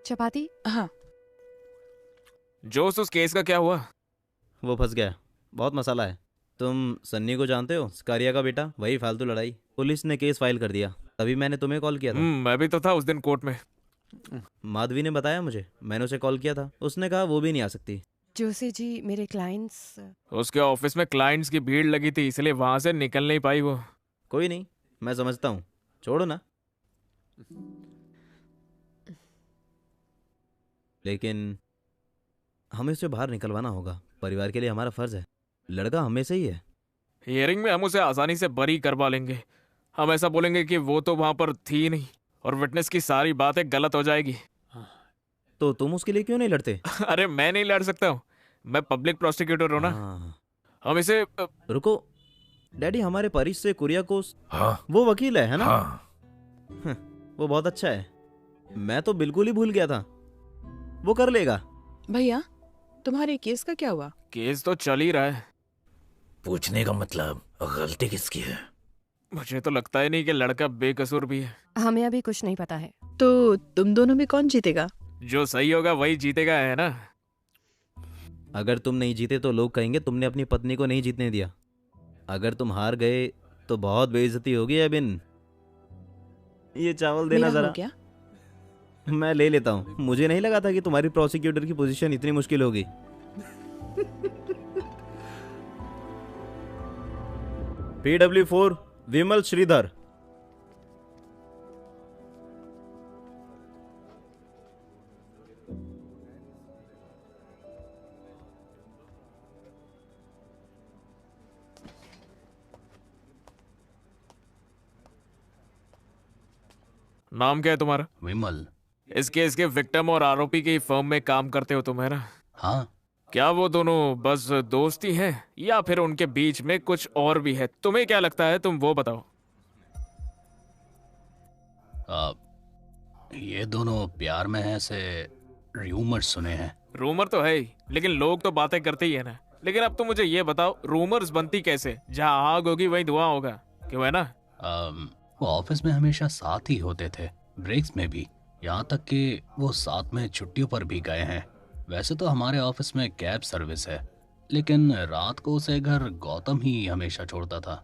चपाती? हाँ। जोश, उस केस का क्या हुआ? वो फंस गया, बहुत मसाला है। तुम सन्नी को जानते हो, स्कारिया का बेटा? वही फालतू लड़ाई। पुलिस ने केस फाइल कर दिया, तभी मैंने तुम्हें कॉल किया था। मैं भी तो था उस दिन कोर्ट में। माधवी ने बताया मुझे, मैंने उसे कॉल किया था, उसने कहा वो भी नहीं आ सकती। जोशी जी, मेरे क्लाइंट्स। उसके ऑफिस में क्लाइंट्स की भीड़ लगी थी, इसलिए वहां से निकल नहीं पाई वो। कोई नहीं, मैं समझता हूँ, छोड़ो ना। लेकिन हमें उसे बाहर निकलवाना होगा, परिवार के लिए हमारा फर्ज है। लड़का हमें से ही है। हियरिंग में हम उसे आसानी से बरी करवा लेंगे। हम ऐसा बोलेंगे कि वो तो वहां पर थी नहीं और विटनेस की सारी बातें गलत हो जाएगी। तो तुम उसके लिए क्यों नहीं लड़ते? अरे मैं नहीं लड़ सकता हूँ, मैं पब्लिक प्रोसिक्यूटर हूँ ना। हम इसे रुको डैडी, हमारे परिच से कुरियाकोस, हाँ, वो वकील है ना? हाँ। वो बहुत अच्छा है, मैं तो बिल्कुल ही भूल गया था। वो कर लेगा। भैया, तुम्हारे केस का क्या हुआ? केस तो चल ही रहा है। पूछने का मतलब गलती किसकी है? मुझे तो लगता ही नहीं कि लड़का बेकसूर भी है। हमें अभी कुछ नहीं पता है। तो तुम दोनों में कौन जीतेगा? जो सही होगा वही जीतेगा, है ना? अगर तुम नहीं जीते तो लोग कहेंगे तुमने अपनी पत्नी को नहीं जीतने दिया। अगर तुम हार गए तो बहुत बेइज्जती होगी। एबिन, ये चावल देना जरा। क्या? मैं ले लेता हूँ। मुझे नहीं लगा था कि तुम्हारी प्रोसिक्यूटर की पोजीशन इतनी मुश्किल होगी। PW4 विमल श्रीधर। नाम क्या है तुम्हारा? विमल। इस केस के विक्टिम और आरोपी की फर्म में काम करते हो तुम, है ना? हाँ। क्या वो दोनों बस दोस्त ही हैं या फिर उनके बीच में कुछ और भी है? तुम्हें क्या लगता है, तुम वो बताओ। ये दोनों प्यार में हैं, ऐसे रूमर्स सुने हैं। रूमर तो है ही, लेकिन लोग तो बातें करते ही है ना। लेकिन अब तो मुझे ये बताओ, रूमर्स बनती कैसे? जहाँ आग होगी वहीं धुआं होगा, क्यों, है ना? वो ऑफिस में हमेशा साथ ही होते थे, ब्रेक्स में भी, यहाँ तक कि वो साथ में छुट्टियों पर भी गए हैं। वैसे तो हमारे ऑफिस में कैब सर्विस है, लेकिन रात को उसे घर गौतम ही हमेशा छोड़ता था।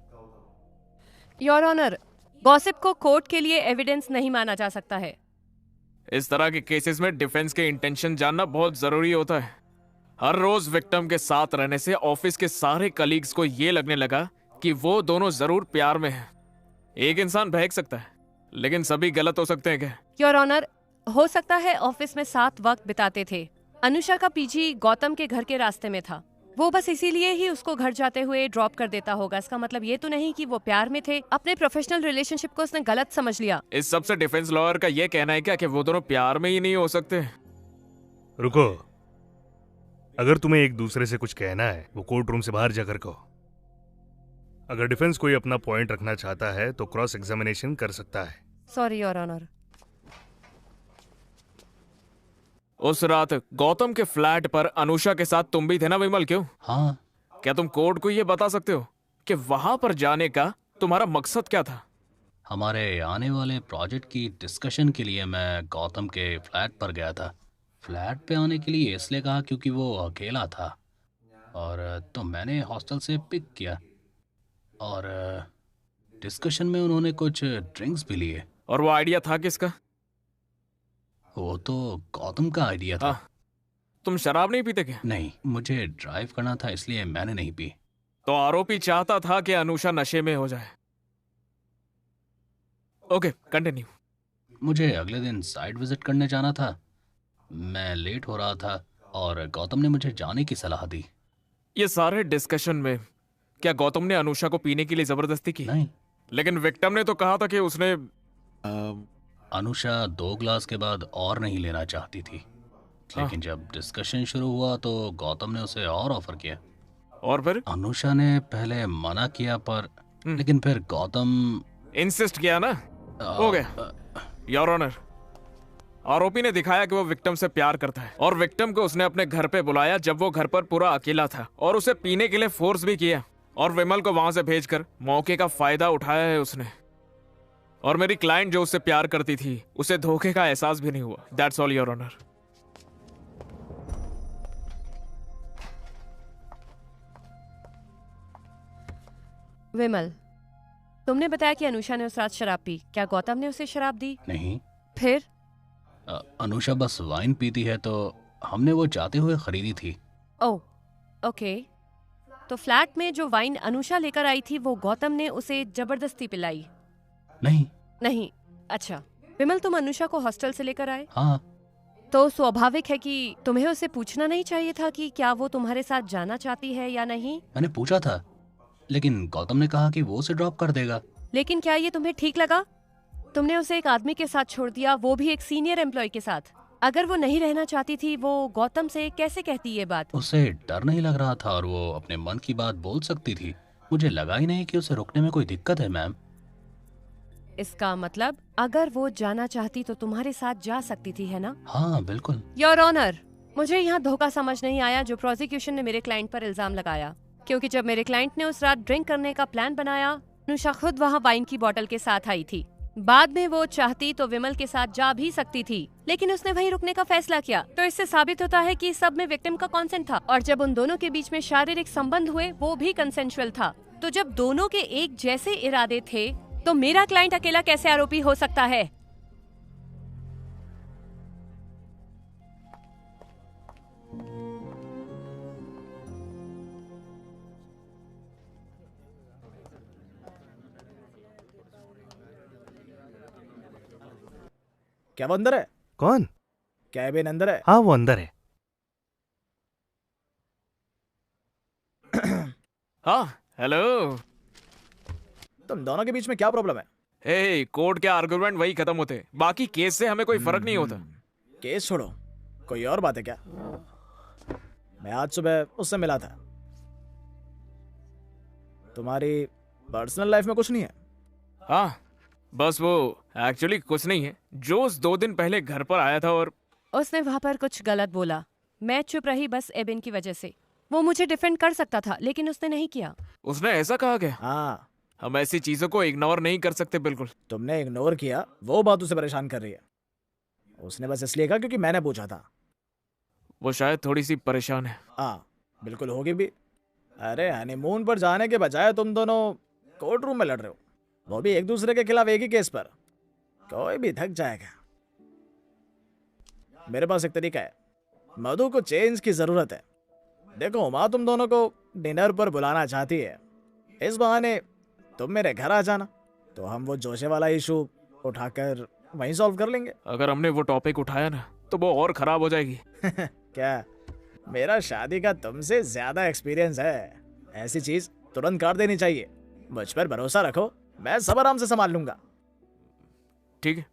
योर ऑनर, गॉसिप को कोर्ट के लिए एविडेंस नहीं माना जा सकता है। इस तरह के केसेस में डिफेंस के इंटेंशन जानना बहुत जरूरी होता है। हर रोज विक्टिम के साथ रहने से ऑफिस के सारे कलीग्स को ये लगने लगा कि वो दोनों जरूर प्यार में हैं। एक इंसान बहक सकता है, लेकिन सभी गलत हो सकते हैं क्या? योर ऑनर, हो सकता है ऑफिस में साथ वक्त बिताते थे। अनुषा का पीजी गौतम के घर के रास्ते में था। वो बस इसीलिए ही उसको घर जाते हुए ड्रॉप कर देता होगा। इसका मतलब ये तो नहीं कि वो प्यार में थे। अपने प्रोफेशनल रिलेशनशिप को उसने गलत समझ लिया। इस सबसे डिफेंस लॉयर का ये कहना है क्या कि वो दोनों प्यार में ही नहीं हो सकते? रुको, अगर तुम्हें एक दूसरे से कुछ कहना है वो कोर्ट रूम से बाहर जाकर कहो। अगर डिफेंस कोई अपना पॉइंट रखना चाहता है तो क्रॉस एग्जामिनेशन कर सकता है। Sorry your honour. उस रात गौतम के फ्लैट पर अनुषा के साथ तुम भी थे ना विमल? क्यों? हाँ। क्या तुम कोर्ट को ये बता सकते हो कि वहां पर जाने का तुम्हारा मकसद क्या था? हमारे आने वाले प्रोजेक्ट की डिस्कशन के लिए मैं गौतम के फ्लैट पर गया था। फ्लैट पे आने के लिए इसलिए कहा क्योंकि वो अकेला था, और तो मैंने हॉस्टल से पिक किया, और डिस्कशन में उन्होंने कुछ ड्रिंक्स भी लिए। और वो आइडिया था किसका? वो तो गौतम का आइडिया था। तुम शराब नहीं पीते क्या? नहीं, मुझे ड्राइव करना था इसलिए मैंने नहीं पी। तो आरोपी चाहता था कि अनुषा नशे में हो जाए। Okay, continue. मुझे अगले दिन साइट विजिट करने जाना था। मैं लेट हो रहा था और गौतम ने मुझे जाने की सलाह दी। ये सारे डिस्कशन में क्या गौतम ने अनुषा को पीने के लिए जबरदस्ती की? नहीं। लेकिन विक्टिम ने तो कहा था कि उसने अनुषा 2 ग्लास के बाद और नहीं लेना चाहती थी, लेकिन जब डिस्कशन शुरू हुआ तो गौतम ने उसे और ऑफर किया। और फिर अनुषा ने पहले मना किया, पर लेकिन फिर गौतम इंसिस्ट किया ना। हो गया योर ऑनर। आरोपी ने दिखाया कि वो विक्टिम से प्यार करता है, और विक्टिम को उसने अपने घर पे बुलाया जब वो घर पर पूरा अकेला था, और उसे पीने के लिए फोर्स भी किया, और विमल को वहां से भेजकर मौके का फायदा उठाया है उसने। और मेरी क्लाइंट जो उससे प्यार करती थी उसे धोखे का एहसास भी नहीं हुआ। That's all your honour. Vimal, तुमने बताया कि अनुषा ने उस रात शराब पी। क्या गौतम ने उसे शराब दी? नहीं। फिर? अनुषा बस वाइन पीती है तो हमने वो जाते हुए खरीदी थी। ओह, ओके। तो फ्लैट में जो वाइन अनुषा लेकर आई थी वो गौतम ने उसे जबरदस्ती पिलाई? नहीं। नहीं। अच्छा विमल, तुम अनुषा को हॉस्टल से लेकर आए? हाँ। तो स्वाभाविक है कि तुम्हें उसे पूछना नहीं चाहिए था कि क्या वो तुम्हारे साथ जाना चाहती है या नहीं? मैंने पूछा था, लेकिन गौतम ने कहा कि वो उसे ड्रॉप कर देगा। लेकिन क्या ये तुम्हें ठीक लगा? तुमने उसे एक आदमी के साथ छोड़ दिया, वो भी एक सीनियर एम्प्लॉय के साथ। अगर वो नहीं रहना चाहती थी वो गौतम से कैसे कहती ये बात? उसे डर नहीं लग रहा था और वो अपने मन की बात बोल सकती थी। मुझे लगा ही नहीं कि उसे रोकने में कोई दिक्कत है मैम। इसका मतलब अगर वो जाना चाहती तो तुम्हारे साथ जा सकती थी, है ना? हाँ बिल्कुल। योर ऑनर, मुझे यहाँ धोखा समझ नहीं आया जो प्रोसिक्यूशन ने मेरे क्लाइंट पर इल्जाम लगाया, क्योंकि जब मेरे क्लाइंट ने उस रात ड्रिंक करने का प्लान बनाया, अनुषा खुद वहाँ वाइन की बोतल के साथ आई थी। बाद में वो चाहती तो विमल के साथ जा भी सकती थी, लेकिन उसने वहीं रुकने का फैसला किया। तो इससे साबित होता है कि सब में विक्टिम का कंसेंट था, और जब उन दोनों के बीच में शारीरिक संबंध हुए वो भी कंसेंशुअल था। तो जब दोनों के एक जैसे इरादे थे तो मेरा क्लाइंट अकेला कैसे आरोपी हो सकता है? क्या वो अंदर है? कौन? कैबिन अंदर है? हाँ वो अंदर है। हाँ हेलो। तुम दोनों के बीच में क्या प्रॉब्लम है? हे, कोर्ट के आर्गुमेंट वही खत्म होते, बाकी केस से हमें कोई फर्क नहीं होता। केस छोड़ो, कोई और बात है क्या? मैं आज सुबह उससे मिला था। तुम्हारी पर्सनल लाइफ में कुछ नहीं है? हाँ, बस वो एक्चुअली कुछ नहीं है। जोस 2 दिन पहले घर पर आया था और उसने वहाँ पर कुछ गलत बोला। मैं चुप रही बस एबिन की वजह से। वो मुझे डिफेंड कर सकता था लेकिन उसने नहीं किया। उसने ऐसा कहा क्या? हाँ। हम ऐसी चीजों को इग्नोर नहीं कर सकते। बिल्कुल। तुमने इग्नोर किया, वो बात उसे परेशान कर रही है। उसने बस इसलिए कहा क्योंकि मैंने पूछा था। वो शायद थोड़ी सी परेशान है। हाँ बिल्कुल होगी भी। अरे हनीमून पर जाने के बजाय तुम दोनों कोर्ट रूम में लड़ रहे हो, वो भी एक दूसरे के खिलाफ एक ही केस पर। कोई भी थक जाएगा। मेरे पास एक तरीका है। मधु को चेंज की जरूरत है। देखो माँ तुम दोनों को डिनर पर बुलाना चाहती है, इस बहाने तुम मेरे घर आ जाना, तो हम वो जोशे वाला इशू उठाकर वहीं सॉल्व कर लेंगे। अगर हमने वो टॉपिक उठाया ना तो वो और खराब हो जाएगी। क्या? मेरा शादी का तुमसे ज्यादा एक्सपीरियंस है, ऐसी चीज तुरंत काट देनी चाहिए। मुझ पर भरोसा रखो, मैं सब आराम से संभाल लूंगा। ठीक है।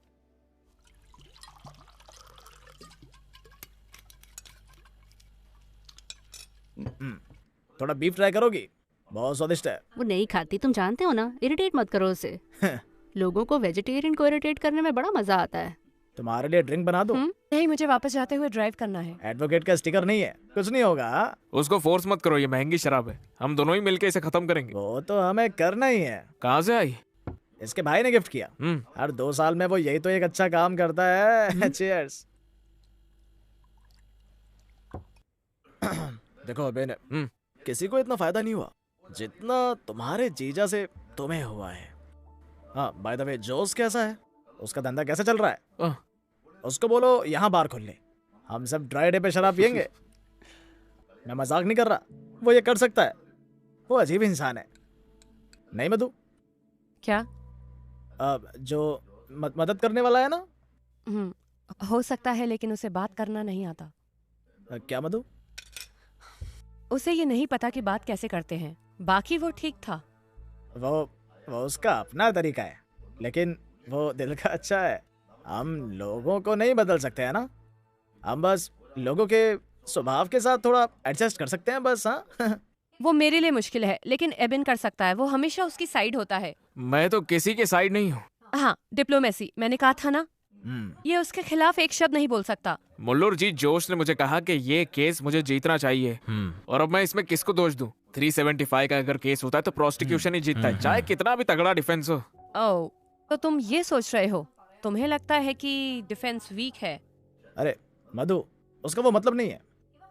थोड़ा बीफ ट्राई करोगी? बहुत स्वादिष्ट है। वो नहीं खाती, तुम जानते हो ना। इरिटेट मत करो उसे। लोगों को वेजिटेरियन को इरिटेट करने में बड़ा मजा आता है। तुम्हारे लिए ड्रिंक बना दूं? नहीं, मुझे वापस जाते हुए ड्राइव करना है। एडवोकेट का स्टिकर नहीं है, कुछ नहीं होगा। उसको फोर्स मत करो, ये महंगी शराब है। हम दोनों ही मिलके इसे खत्म करेंगे। वो तो हमें करना ही है। कहाँ से आई? इसके भाई ने गिफ्ट किया। हर 2 साल में वो यही तो एक अच्छा काम करता है। चीयर्स। देखो बेन, किसी को इतना फायदा नहीं हुआ जितना तुम्हारे जीजा से तुम्हें हुआ है। हाँ, बाय द वे, जोश कैसा है? उसका धंधा कैसे चल रहा है? उसको बोलो यहाँ बार खोल ले, हम सब ड्राई डे पे शराब पियेंगे। मैं मजाक नहीं कर रहा, वो ये कर सकता है। वो अजीब इंसान है, नहीं मधु? क्या? जो मदद करने वाला है ना। हो सकता है, लेकिन उसे बात करना नहीं आता। क्या मधु? उसे ये नहीं पता कि बात कैसे करते हैं। बाकी वो ठीक था। वो उसका अपना तरीका है, लेकिन वो दिल का अच्छा है। हम लोगों को नहीं बदल सकते हैं ना, हम बस लोगों के स्वभाव के साथ थोड़ा एडजस्ट कर सकते हैं बस। हाँ। वो मेरे लिए मुश्किल है, लेकिन एबिन कर सकता है। वो हमेशा उसकी साइड होता है। मैं तो किसी के साइड नहीं हूँ। हाँ, डिप्लोमेसी, मैंने कहा था ना। ये उसके खिलाफ एक शब्द नहीं बोल सकता। मुल्लुर जी, जोश ने मुझे कहा कि ये केस मुझे जीतना चाहिए, और अब मैं इसमें किसको दोष दूं? 375 का अगर केस होता है तो प्रोसिक्यूशन ही जीतता है, चाहे कितना भी तगड़ा डिफेंस हो। ओह, तो तुम ये सोच रहे हो? तुम्हें लगता है कि डिफेंस वीक है? अरे मधु, उसका वो मतलब नहीं है।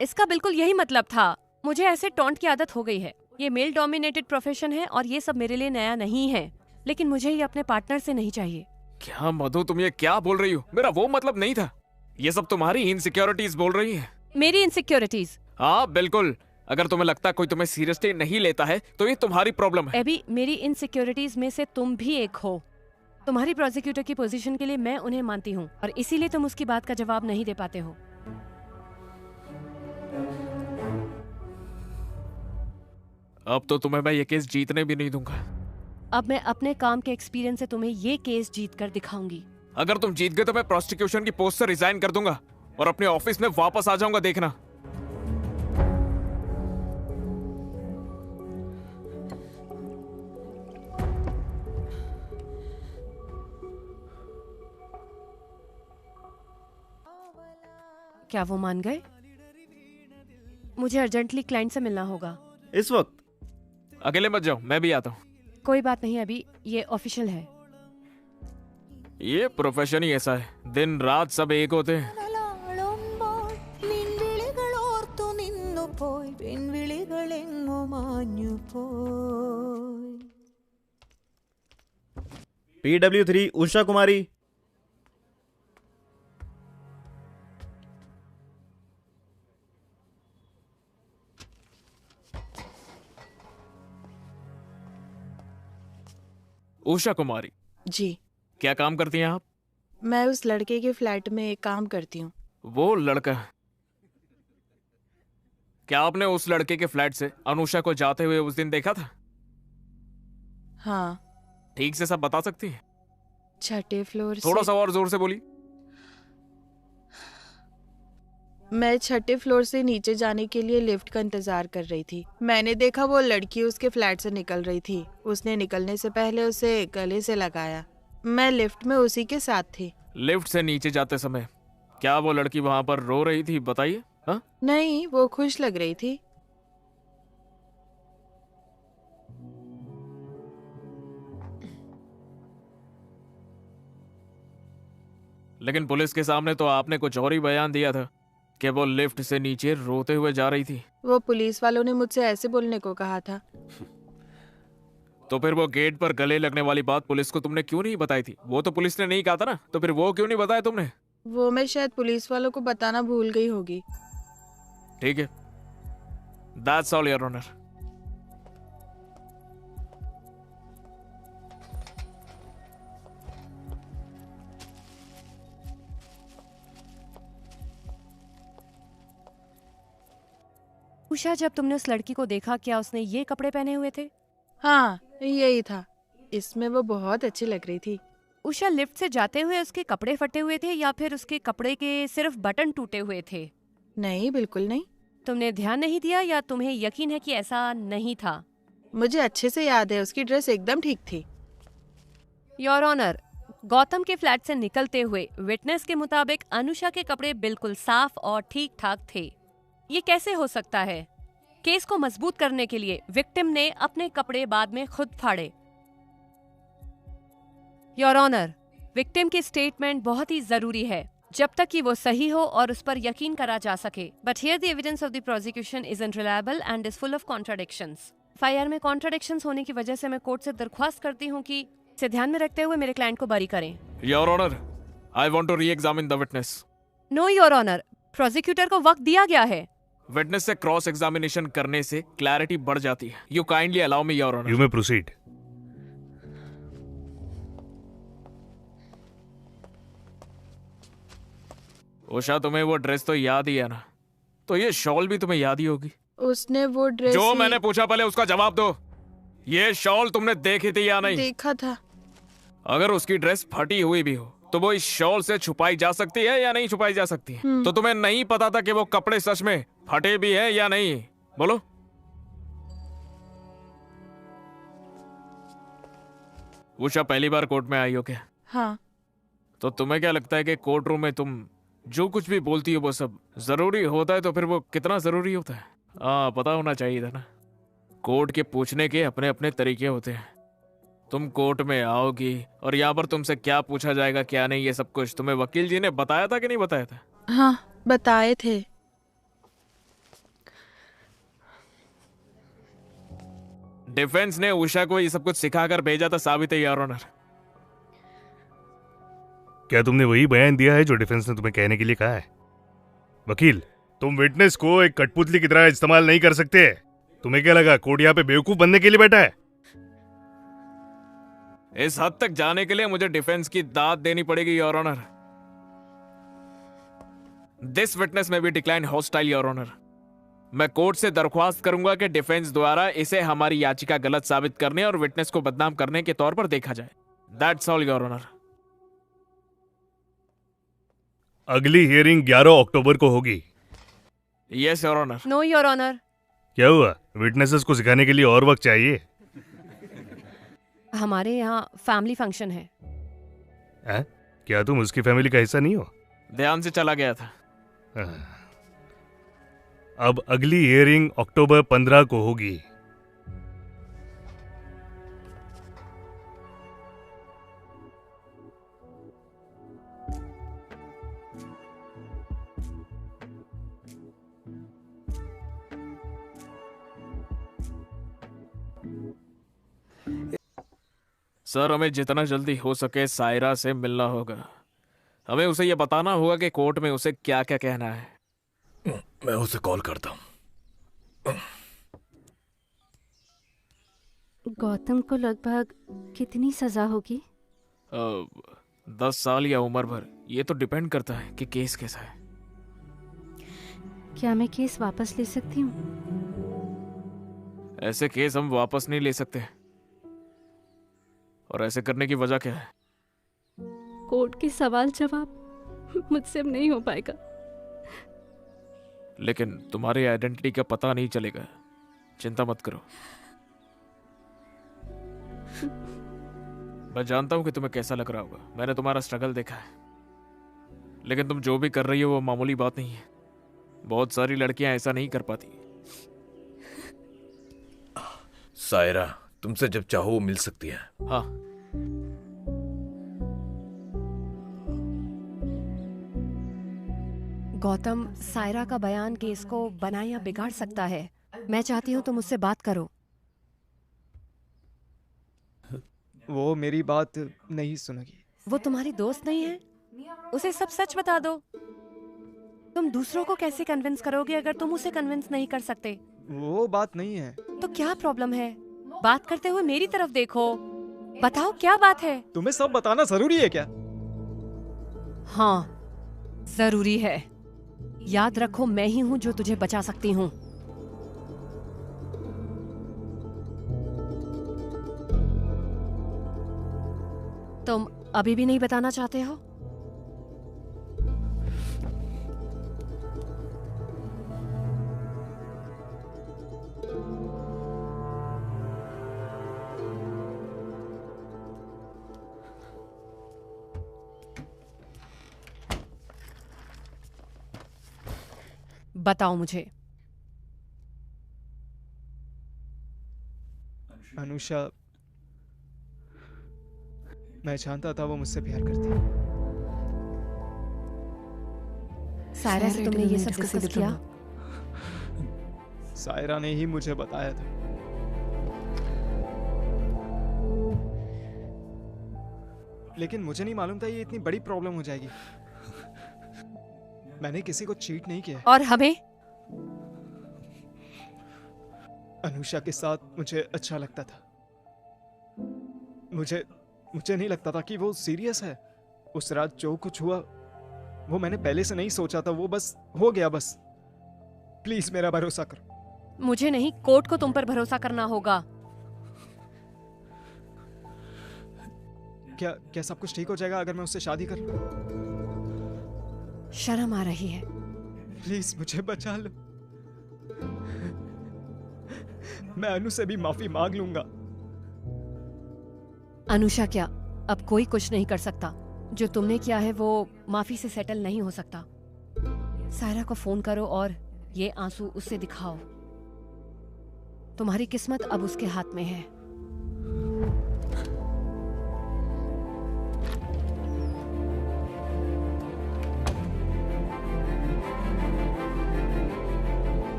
इसका बिल्कुल यही मतलब था। मुझे ऐसे टॉन्ट की आदत हो गई है। ये मेल डोमिनेटेड प्रोफेशन है और ये सब मेरे लिए नया नहीं है, लेकिन मुझे ये अपने पार्टनर से नहीं चाहिए। क्या मधु, तुम ये क्या बोल रही हो? मेरा वो मतलब नहीं था। ये सब तुम्हारी इनसिक्योरिटीज बोल रही है। मेरी इनसिक्योरिटीज? हाँ बिल्कुल। अगर तुम्हें लगता है कोई तुम्हें सीरियसली नहीं लेता है तो ये तुम्हारी प्रॉब्लम है। एबी, मेरी इनसिक्योरिटीज में से तुम भी एक हो। तुम्हारी प्रोसिक्यूटर की पोजीशन के लिए मैं उन्हें मानती हूँ, और इसीलिए तुम उसकी बात का जवाब नहीं दे पाते हो। अब तो तुम्हें मैं ये केस जीतने भी नहीं दूंगा। अब मैं अपने काम के एक्सपीरियंस से तुम्हें ये केस जीत कर दिखाऊंगी। अगर तुम जीत गए तो मैं प्रोसिक्यूशन की पोस्ट से रिजाइन कर दूंगा और अपने ऑफिस में वापस आ जाऊंगा, देखना। क्या वो मान गए? मुझे अर्जेंटली क्लाइंट से मिलना होगा। इस वक्त? अकेले मत जाओ, मैं भी आता हूँ। कोई बात नहीं, अभी ये ऑफिशियल है। ये प्रोफेशन ही ऐसा है, दिन रात सब एक होते हैं। PW3 उषा कुमारी। उषा कुमारी जी। क्या काम करती हैं आप? मैं उस लड़के के फ्लैट में काम करती हूँ। वो लड़का? क्या आपने उस लड़के के फ्लैट से अनुषा को जाते हुए उस दिन देखा था? हाँ। ठीक से सब बता सकती है? 6ठे फ्लोर से। थोड़ा सा और जोर से बोली। मैं 6ठे फ्लोर से नीचे जाने के लिए लिफ्ट का इंतजार कर रही थी। मैंने देखा वो लड़की उसके फ्लैट से निकल रही थी। उसने निकलने से पहले उसे गले से लगाया। मैं लिफ्ट में उसी के साथ थी। लिफ्ट से नीचे जाते समय क्या वो लड़की वहां पर रो रही थी, बताइए? नहीं, वो खुश लग रही थी। लेकिन पुलिस के सामने तो आपने कुछ और ही बयान दिया था कि वो लिफ्ट से नीचे रोते हुए जा रही थी। वो पुलिस वालों ने मुझसे ऐसे बोलने को कहा था। तो फिर वो गेट पर गले लगने वाली बात पुलिस को तुमने क्यों नहीं बताई थी? वो तो पुलिस ने नहीं कहा था ना, तो फिर वो क्यों नहीं बताया तुमने? वो मैं शायद पुलिस वालों को बताना भूल गई होगी। ठीक है, that's all your honour. Usha, जब तुमने उस लड़की को देखा, क्या उसने ये कपड़े पहने हुए थे? हाँ, यही था। इसमें वो बहुत अच्छी लग रही थी। उषा, लिफ्ट से जाते हुए उसके कपड़े फटे हुए थे या फिर उसके कपड़े के सिर्फ बटन टूटे हुए थे? नहीं, बिल्कुल नहीं। तुमने ध्यान नहीं दिया या तुम्हें यकीन है कि ऐसा नहीं था? मुझे अच्छे से याद है, उसकी ड्रेस एकदम ठीक थी। योर ऑनर, गौतम के फ्लैट से निकलते हुए विटनेस के मुताबिक अनुषा के कपड़े बिल्कुल साफ और ठीक ठाक थे। ये कैसे हो सकता है? केस को मजबूत करने के लिए विक्टिम ने अपने कपड़े बाद में खुद फाड़े। योर ऑनर, विक्टिम की स्टेटमेंट बहुत ही जरूरी है जब तक कि वो सही हो और उस पर यकीन करा जा सके। But here the evidence of the prosecution isn't reliable and is full of contradictions. FIR में कॉन्ट्राडिक्शंस होने की वजह से मैं कोर्ट से दरख्वास्त करती हूँ कि इसे ध्यान में रखते हुए मेरे क्लाइंट को बरी करें। Your honour, I want to re-examine the witness. No your honour, prosecutor को वक्त दिया गया है। विटनेस से क्रॉस एग्जामिनेशन करने से क्लैरिटी बढ़ जाती है। You kindly allow me your honour. You may proceed. Usha, तुम्हें वो ड्रेस तो याद ही है ना? तो ये शॉल भी तुम्हें याद ही होगी। उसने वो ड्रेस जो मैंने पूछा पहले उसका जवाब दो। ये शॉल तुमने देखी थी या नहीं? देखा था। अगर उसकी ड्रेस फटी हुई भी हो तो वो इस शॉल से छुपाई जा सकती है या नहीं छुपाई जा सकती है? तो तुम्हें नहीं पता था कि वो कपड़े सच में फटे भी है या नहीं? बोलो। उषा, पहली बार कोर्ट में आई हो क्या? हाँ। तो तुम्हें क्या लगता है कि कोर्ट रूम में तुम जो कुछ भी बोलती हो वो सब जरूरी होता है? तो फिर वो कितना जरूरी होता है? पता होना चाहिए था ना। कोर्ट के पूछने के अपने अपने तरीके होते हैं। तुम कोर्ट में आओगी और यहाँ पर तुमसे क्या पूछा जाएगा क्या नहीं, ये सब कुछ तुम्हें वकील जी ने बताया था कि नहीं बताया था? हाँ, बताए थे। डिफेंस ने उषा को ये सब कुछ सिखाकर भेजा था, साबित है योर ऑनर। क्या तुमने वही बयान दिया है जो डिफेंस ने तुम्हें कहने के लिए कहा है? वकील, तुम विटनेस को एक कठपुतली की तरह इस्तेमाल नहीं कर सकते। तुम्हें क्या लगा कोर्ट यहाँ पे बेवकूफ बनने के लिए बैठा है? इस हद तक जाने के लिए मुझे डिफेंस की दाद देनी पड़ेगी योर ऑनर। दिस विटनेस में भी डिक्लाइन हॉस्टाइल योर ऑनर। मैं कोर्ट से दरख्वास्त करूंगा कि डिफेंस द्वारा इसे हमारी याचिका गलत साबित करने और विटनेस को बदनाम करने के तौर पर देखा जाए। That's all your honour. अगली हियरिंग 11 अक्टूबर को होगी। Yes your honour. No your honour. क्या हुआ? विटनेसेस को सिखाने के लिए और वक्त चाहिए? हमारे यहाँ फैमिली फंक्शन है। क्या तुम उसकी फैमिली का हिस्सा नहीं हो? ध्यान से चला गया था। अब अगली हियरिंग अक्टूबर 15 को होगी। सर, हमें जितना जल्दी हो सके सायरा से मिलना होगा। हमें उसे यह बताना होगा कि कोर्ट में उसे क्या क्या कहना है। मैं उसे कॉल करता हूँ। गौतम को लगभग कितनी सजा होगी? 10 साल या उम्र भर, ये तो डिपेंड करता है कि केस कैसा है। क्या मैं केस वापस ले सकती हूँ? ऐसे केस हम वापस नहीं ले सकते। और ऐसे करने की वजह क्या है? कोर्ट के सवाल जवाब मुझसे अब नहीं हो पाएगा। लेकिन तुम्हारी आइडेंटिटी का पता नहीं चलेगा। चिंता मत करो। मैं जानता हूं कि तुम्हें कैसा लग रहा होगा। मैंने तुम्हारा स्ट्रगल देखा है। लेकिन तुम जो भी कर रही हो वो मामूली बात नहीं है। बहुत सारी लड़कियां ऐसा नहीं कर पाती। सायरा तुमसे जब चाहो वो मिल सकती है। हाँ। गौतम, सायरा का बयान केस को बना या बिगाड़ सकता है। मैं चाहती हूँ तुम उससे बात करो। वो मेरी बात नहीं सुनेगी। वो तुम्हारी दोस्त नहीं है? उसे सब सच बता दो। तुम दूसरों को कैसे कन्विंस करोगे अगर तुम उसे कन्विंस नहीं कर सकते? वो बात नहीं है। तो क्या प्रॉब्लम है? बात करते हुए मेरी तरफ देखो। बताओ क्या बात है? तुम्हें सब बताना जरूरी है क्या? हाँ, जरूरी है। याद रखो, मैं ही हूँ जो तुझे बचा सकती हूँ। तुम अभी भी नहीं बताना चाहते हो? बताओ मुझे। अनुषा, मैं जानता था वो मुझसे प्यार करती है। सायरा से तुमने ये सब डिस्कस किया? सायरा ने ही मुझे बताया था। लेकिन मुझे नहीं मालूम था ये इतनी बड़ी प्रॉब्लम हो जाएगी। मैंने किसी को चीट नहीं किया। और हमें? अनुषा के साथ मुझे अच्छा लगता था। मुझे नहीं लगता था कि वो सीरियस है। उस रात जो कुछ हुआ वो मैंने पहले से नहीं सोचा था, वो बस हो गया बस। प्लीज मेरा भरोसा करो। मुझे नहीं, कोर्ट को तुम पर भरोसा करना होगा। क्या सब कुछ ठीक हो जाएगा अगर मैं उससे शादी कर लूं? शर्म आ रही है। प्लीज मुझे बचा लो। मैं अनु से भी माफी मांग लूंगा। अनुषा क्या, अब कोई कुछ नहीं कर सकता। जो तुमने किया है वो माफी से सेटल नहीं हो सकता। सायरा को फोन करो और ये आंसू उससे दिखाओ। तुम्हारी किस्मत अब उसके हाथ में है।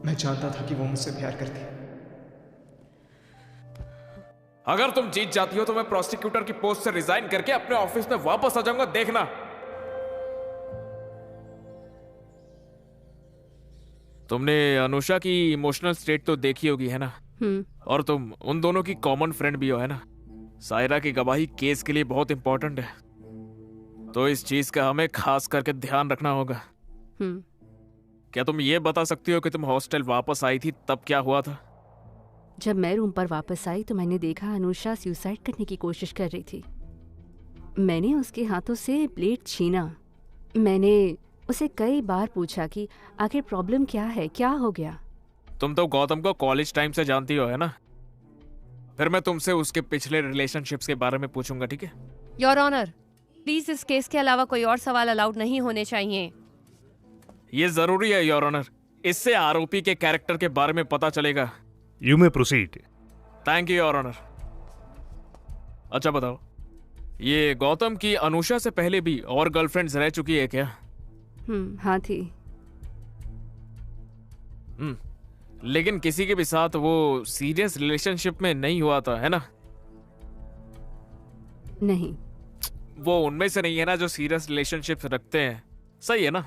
मैं जानता था कि वो मुझसे प्यार करती है। अगर तुम जीत जाती हो तो मैं प्रोसिक्यूटर की पोस्ट से रिजाइन करके अपने ऑफिस में वापस आ जाऊंगा, देखना। तुमने अनुषा की इमोशनल स्टेट तो देखी होगी, है ना? और तुम उन दोनों की कॉमन फ्रेंड भी हो, है ना? सायरा की गवाही केस के लिए बहुत इंपॉर्टेंट है, तो इस चीज का हमें खास करके ध्यान रखना होगा। क्या तुम ये बता सकती हो कि तुम हॉस्टल वापस आई थी तब क्या हुआ था? जब मैं रूम पर वापस आई तो मैंने देखा अनुषा सुसाइड करने की कोशिश कर रही थी। मैंने उसके हाथों से ब्लेड छीना। मैंने उसे कई बार पूछा कि आखिर प्रॉब्लम क्या है, क्या हो गया। तुम तो गौतम को कॉलेज टाइम से जानती हो, है ना? फिर मैं तुमसे उसके पिछले रिलेशनशिप्स के बारे में पूछूंगा, ठीक है? योर ऑनर, प्लीज इस केस के अलावा कोई और सवाल अलाउड नहीं होने चाहिए। ये जरूरी है योर ऑनर, इससे आरोपी के कैरेक्टर के बारे में पता चलेगा। You may proceed. Thank you your honour. अच्छा बताओ, ये गौतम की अनुषा से पहले भी और गर्लफ्रेंड्स रह चुकी है क्या? हाँ थी। लेकिन किसी के भी साथ वो सीरियस रिलेशनशिप में नहीं हुआ था, है ना? नहीं। वो उनमें से नहीं है ना जो सीरियस रिलेशनशिप रखते हैं, सही है ना?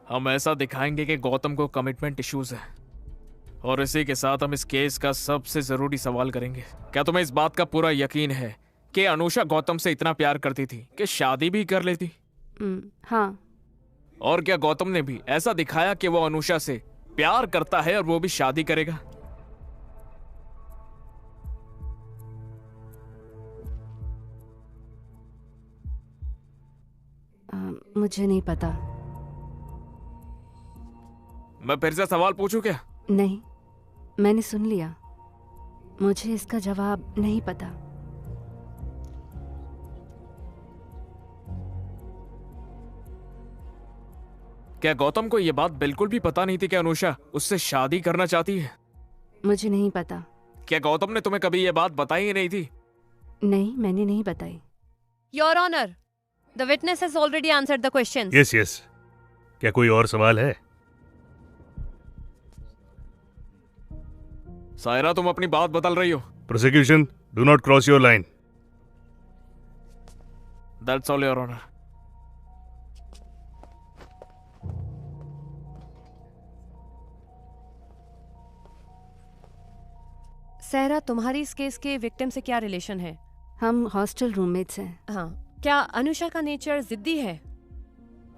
हम ऐसा दिखाएंगे कि गौतम को कमिटमेंट इश्यूज है, और इसी के साथ हम इस केस का सबसे जरूरी सवाल करेंगे। क्या तुम्हें इस बात का पूरा यकीन है कि अनुषा गौतम से इतना प्यार करती थी कि शादी भी कर लेती? हाँ। और क्या गौतम ने भी ऐसा दिखाया कि वो अनुषा से प्यार करता है और वो भी शादी करेगा? मुझे नहीं पता। मैं फिर से सवाल पूछूं क्या? नहीं, मैंने सुन लिया। मुझे इसका जवाब नहीं पता। क्या गौतम को यह बात बिल्कुल भी पता नहीं थी कि अनुषा उससे शादी करना चाहती है? मुझे नहीं पता। क्या गौतम ने तुम्हें कभी यह बात बताई ही नहीं थी? नहीं, मैंने नहीं बताई। Your honour, the witness has already answered the questions. Yes yes. क्या कोई और सवाल है? सायरा, तुम अपनी बात बदल रही हो। Prosecution, do not cross your line. That's all your honour. Saira, तुम्हारी इस केस के विक्टिम से क्या रिलेशन है? हम हॉस्टल रूममेट्स हैं। हाँ। क्या अनुषा का नेचर जिद्दी है?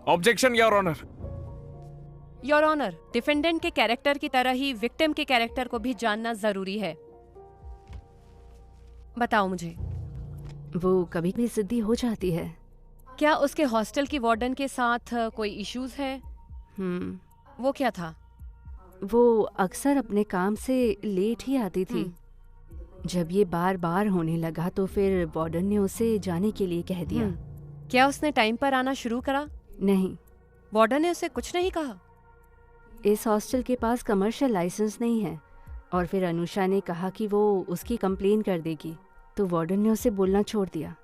Objection your honour. Your honour, defendant के कैरेक्टर की तरह ही विक्टिम के कैरेक्टर को भी जानना जरूरी है। बताओ मुझे, वो कभी भी जिद्दी हो जाती है। क्या उसके हॉस्टल की वार्डन के साथ कोई इश्यूज है? वो क्या था? वो अक्सर अपने काम से लेट ही आती थी। जब ये बार बार होने लगा तो फिर वार्डन ने उसे जाने के लिए कह दिया। क्या उसने टाइम पर आना शुरू करा? नहीं। वार्डन ने उसे कुछ नहीं कहा? इस हॉस्टल के पास कमर्शियल लाइसेंस नहीं है और फिर अनुषा ने कहा कि वो उसकी कंप्लेन कर देगी, तो वार्डन ने उसे बोलना छोड़ दिया।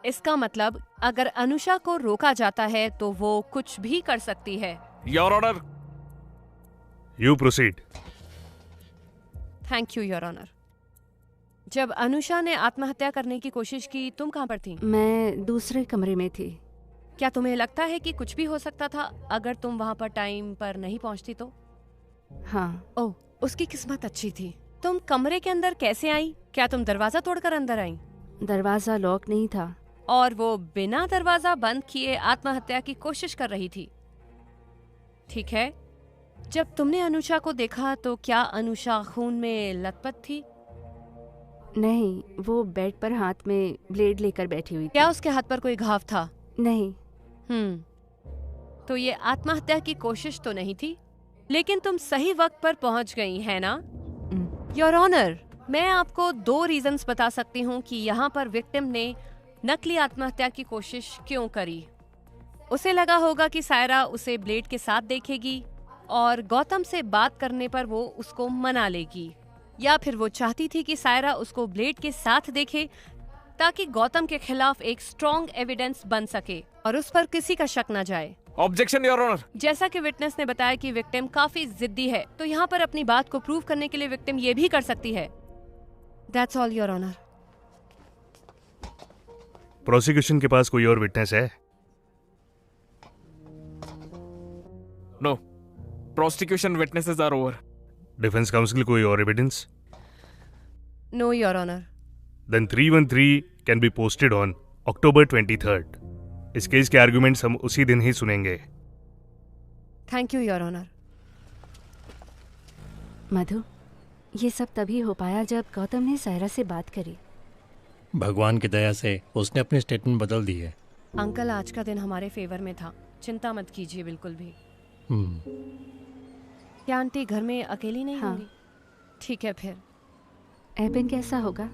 इसका मतलब अगर अनुषा को रोका जाता है तो वो कुछ भी कर सकती है। Your honour. You proceed. Thank you your honour. जब अनुषा ने आत्महत्या करने की कोशिश की, तुम कहाँ पर थी? मैं दूसरे कमरे में थी। क्या तुम्हें लगता है कि कुछ भी हो सकता था अगर तुम वहाँ पर टाइम पर नहीं पहुँचती तो? हाँ। ओह, उसकी किस्मत अच्छी थी। तुम कमरे के अंदर कैसे आई? क्या तुम दरवाजा तोड़कर अंदर आई? दरवाजा लॉक नहीं था और वो बिना दरवाजा बंद किए आत्महत्या की कोशिश कर रही थी। ठीक है, जब तुमने अनुषा को देखा तो क्या अनुषा खून में लथपथ थी? नहीं, वो बेड पर हाथ में ब्लेड लेकर बैठी हुई थी। क्या उसके हाथ पर कोई घाव था? नहीं। तो ये आत्महत्या की कोशिश तो नहीं थी, लेकिन तुम सही वक्त पर पहुंच गई है ना? योर ऑनर, मैं आपको 2 रीजंस बता सकती हूँ कि यहाँ पर विक्टिम ने नकली आत्महत्या की कोशिश क्यों करी। उसे लगा होगा कि सायरा उसे ब्लेड के साथ देखेगी और गौतम से बात करने पर वो उसको मना लेगी, या फिर वो चाहती थी कि सायरा उसको ब्लेड के साथ देखे ताकि गौतम के खिलाफ एक स्ट्रॉन्ग एविडेंस बन सके और उस पर किसी का शक न जाए। Objection your honour. जैसा कि विटनेस ने बताया कि विक्टिम काफी जिद्दी है, तो यहाँ पर अपनी बात को प्रूव करने के लिए विक्टिम ये भी कर सकती है। That's all your honour. Prosecution के पास कोई और विटनेस है? No, prosecution witnesses are over. Defence counsel कोई और evidence? No your honour. Then 313 can be posted on October 23rd. इस केस के आर्गुमेंट्स हम उसी दिन ही सुनेंगे। Thank you your honour. Madhu, ये सब तभी हो पाया जब गौतम ने सायरा से बात करी। भगवान की दया से उसने अपनी स्टेटमेंट बदल दी है। अंकल, आज का दिन हमारे फेवर में था, चिंता मत कीजिए बिल्कुल भी। क्या आंटी घर में अकेली नहीं होंगी? ठीक है फिर। एबिन कैसा होगा?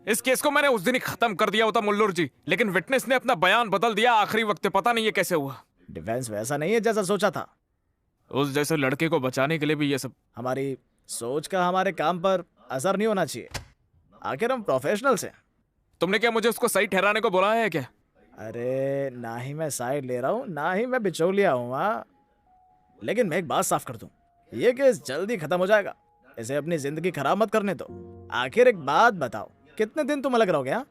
इस केस को मैंने उस दिन ही खत्म कर दिया होता मुल्लुर जी, लेकिन विटनेस ने अपना बयान बदल दिया आखिरी वक्त। पता नहीं ये कैसे हुआ। डिफेंस वैसा नहीं है जैसा सोचा था। उस जैसे लड़के को बचाने के लिए भी ये सब। हमारी सोच का हमारे काम पर असर नहीं होना चाहिए, आखिर हम प्रोफेशनल्स हैं। तुमने क्या मुझे उसको सही ठहराने को बोला है क्या? अरे ना ही मैं साइड ले रहा हूँ, ना ही मैं बिचौलिया हूँ। लेकिन मैं एक बात साफ कर दूं, ये केस जल्दी खत्म हो जाएगा। इसे अपनी जिंदगी खराब मत करने दो। आखिर एक बात बताओ, कितने दिन तुम अलग रहोगे? हाँ,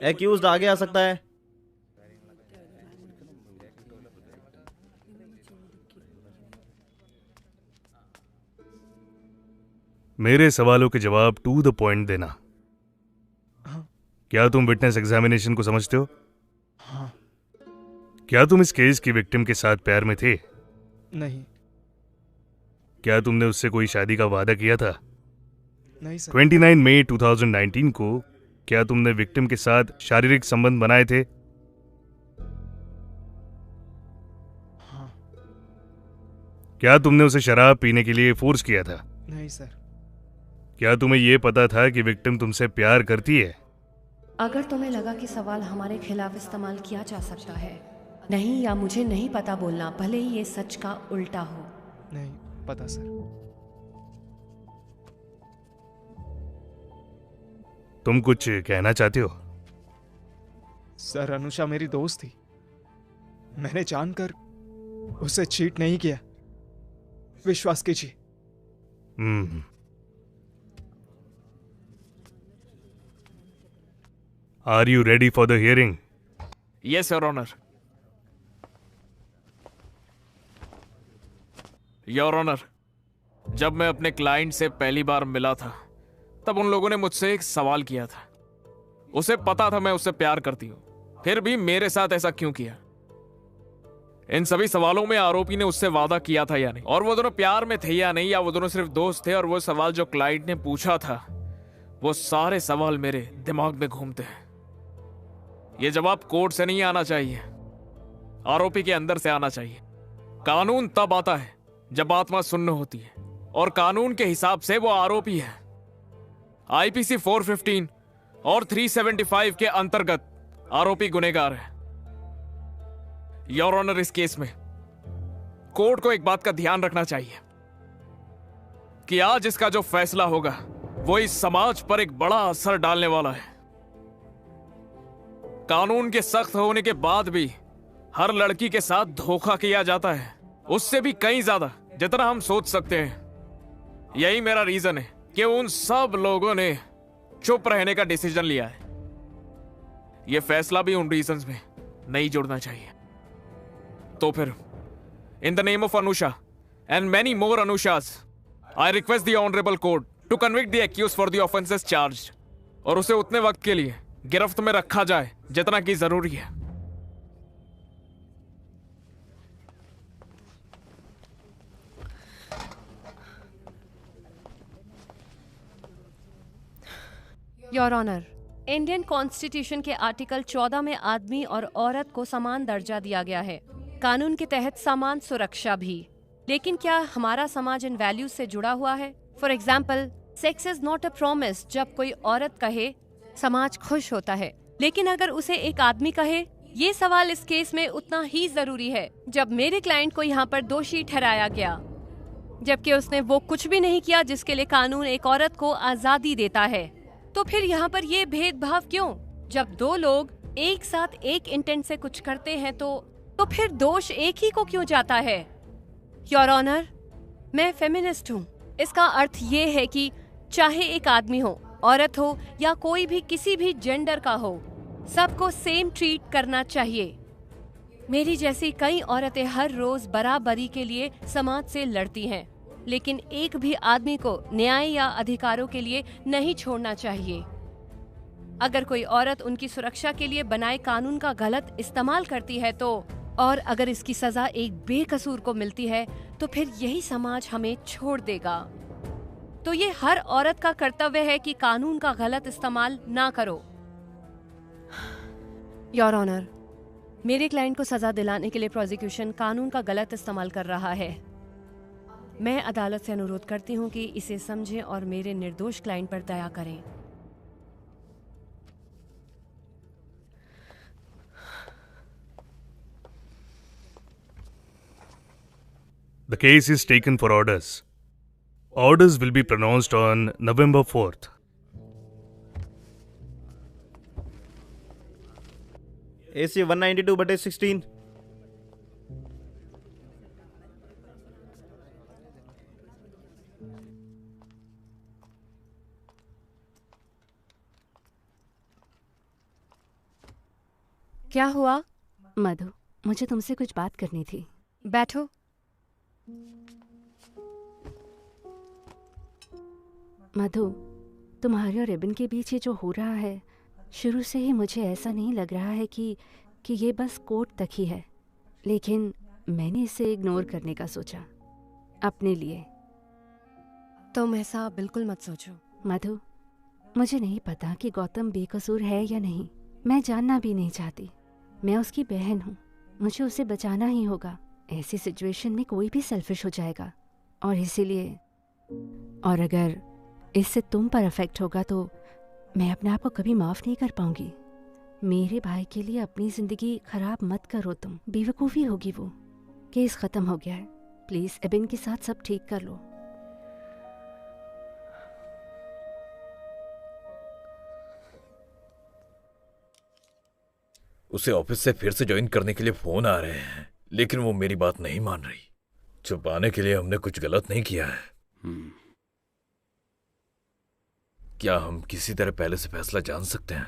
एक्यूज्ड आगे आ सकता है। मेरे सवालों के जवाब टू द पॉइंट देना। क्या तुम विटनेस एग्जामिनेशन को समझते हो? हाँ। क्या तुम इस केस की विक्टिम के साथ प्यार में थे? नहीं। क्या तुमने उससे कोई शादी का वादा किया था? नहीं सर। 29 मई 2019 को क्या तुमने विक्टिम के साथ शारीरिक संबंध बनाए थे? हाँ। क्या तुमने उसे शराब पीने के लिए फोर्स किया था? नहीं सर। क्या तुम्हें यह पता था कि विक्टिम तुमसे प्यार करती है? अगर तुम्हें लगा कि सवाल हमारे खिलाफ इस्तेमाल किया जा सकता है, नहीं या मुझे नहीं पता बोलना, भले ही ये सच का उल्टा हो। नहीं पता सर। तुम कुछ कहना चाहते हो? सर, अनुषा मेरी दोस्त थी। मैंने जानकर उसे चीट नहीं किया, विश्वास कीजिए। Are you ready for the hearing? Yes your honour. Your honour, जब मैं अपने क्लाइंट से पहली बार मिला था तब उन लोगों ने मुझसे एक सवाल किया था। उसे पता था मैं उससे प्यार करती हूं, फिर भी मेरे साथ ऐसा क्यों किया? इन सभी सवालों में आरोपी ने उससे वादा किया था या नहीं, और वो दोनों प्यार में थे या नहीं, या वो दोनों सिर्फ दोस्त थे। और वो सवाल जो क्लाइंट ने पूछा था, वो सारे सवाल मेरे दिमाग में घूमते हैं। ये जवाब कोर्ट से नहीं आना चाहिए, आरोपी के अंदर से आना चाहिए। कानून तब आता है जब आत्मा सुन्न होती है, और कानून के हिसाब से वो आरोपी है। आईपीसी 415 और 375 के अंतर्गत आरोपी गुनहगार है। योर ऑनर, इस केस में कोर्ट को एक बात का ध्यान रखना चाहिए कि आज इसका जो फैसला होगा वो इस समाज पर एक बड़ा असर डालने वाला है। कानून के सख्त होने के बाद भी हर लड़की के साथ धोखा किया जाता है, उससे भी कहीं ज्यादा जितना हम सोच सकते हैं। यही मेरा रीजन है कि उन सब लोगों ने चुप रहने का डिसीजन लिया है। यह फैसला भी उन रीजंस में नहीं जुड़ना चाहिए। तो फिर in the name of Anusha and many more Anushas, I request the honourable court to convict the accused for the offences charged, और उसे उतने वक्त के लिए गिरफ्त में रखा जाए जितना कि जरूरी है। योर ऑनर, इंडियन कॉन्स्टिट्यूशन के आर्टिकल 14 में आदमी और औरत को समान दर्जा दिया गया है, कानून के तहत समान सुरक्षा भी। लेकिन क्या हमारा समाज इन वैल्यूज से जुड़ा हुआ है? For example, sex is not a promise. जब कोई औरत कहे समाज खुश होता है, लेकिन अगर उसे एक आदमी कहे, ये सवाल इस केस में उतना ही जरूरी है। जब मेरे क्लाइंट को यहाँ पर दोषी ठहराया गया, जबकि उसने वो कुछ भी नहीं किया जिसके लिए कानून एक औरत को आजादी देता है, तो फिर यहाँ पर ये भेदभाव क्यों? जब दो लोग एक साथ एक इंटेंट से कुछ करते हैं तो फिर दोष एक ही को क्यों जाता है? योर ऑनर, मैं फेमिनिस्ट हूँ। इसका अर्थ ये है कि चाहे एक आदमी हो, औरत हो, या कोई भी किसी भी जेंडर का हो, सबको सेम ट्रीट करना चाहिए। मेरी जैसी कई औरतें हर रोज बराबरी के लिए समाज से लड़ती हैं, लेकिन एक भी आदमी को न्याय या अधिकारों के लिए नहीं छोड़ना चाहिए। अगर कोई औरत उनकी सुरक्षा के लिए बनाए कानून का गलत इस्तेमाल करती है और अगर इसकी सजा एक बेकसूर को मिलती है, तो फिर यही समाज हमें छोड़ देगा। तो ये हर औरत का कर्तव्य है कि कानून का गलत इस्तेमाल ना करो। योर ऑनर, मेरे क्लाइंट को सजा दिलाने के लिए प्रोसिक्यूशन कानून का गलत इस्तेमाल कर रहा है। मैं अदालत से अनुरोध करती हूँ कि इसे समझें और मेरे निर्दोष क्लाइंट पर दया करें। The case is taken for orders. Orders will be pronounced on November 4th. AC 192/16। क्या हुआ? मधु, मुझे तुमसे कुछ बात करनी थी। बैठो। मधु, तुम्हारे और रिबन के बीच ये जो हो रहा है, शुरू से ही मुझे ऐसा नहीं लग रहा है कि ये बस कोर्ट तक ही है, लेकिन मैंने इसे इग्नोर करने का सोचा अपने लिए। तुम ऐसा बिल्कुल मत सोचो। मधु, मुझे नहीं पता कि गौतम बेकसूर है या नहीं। मैं जानना भी नहीं चाहती। मैं उसकी बहन हूँ, मुझे उसे बचाना ही होगा। ऐसी सिचुएशन में कोई भी सेल्फिश हो जाएगा, और इसीलिए, और अगर इससे तुम पर अफेक्ट होगा तो मैं अपने आप को कभी माफ़ नहीं कर पाऊंगी। मेरे भाई के लिए अपनी ज़िंदगी ख़राब मत करो तुम। बेवकूफ़ी होगी वो। केस ख़त्म हो गया है, प्लीज़ एबिन के साथ सब ठीक कर लो। उसे ऑफिस से फिर से ज्वाइन करने के लिए फोन आ रहे हैं, लेकिन वो मेरी बात नहीं मान रही। छुपाने के लिए हमने कुछ गलत नहीं किया है। क्या हम किसी तरह पहले से फैसला जान सकते हैं?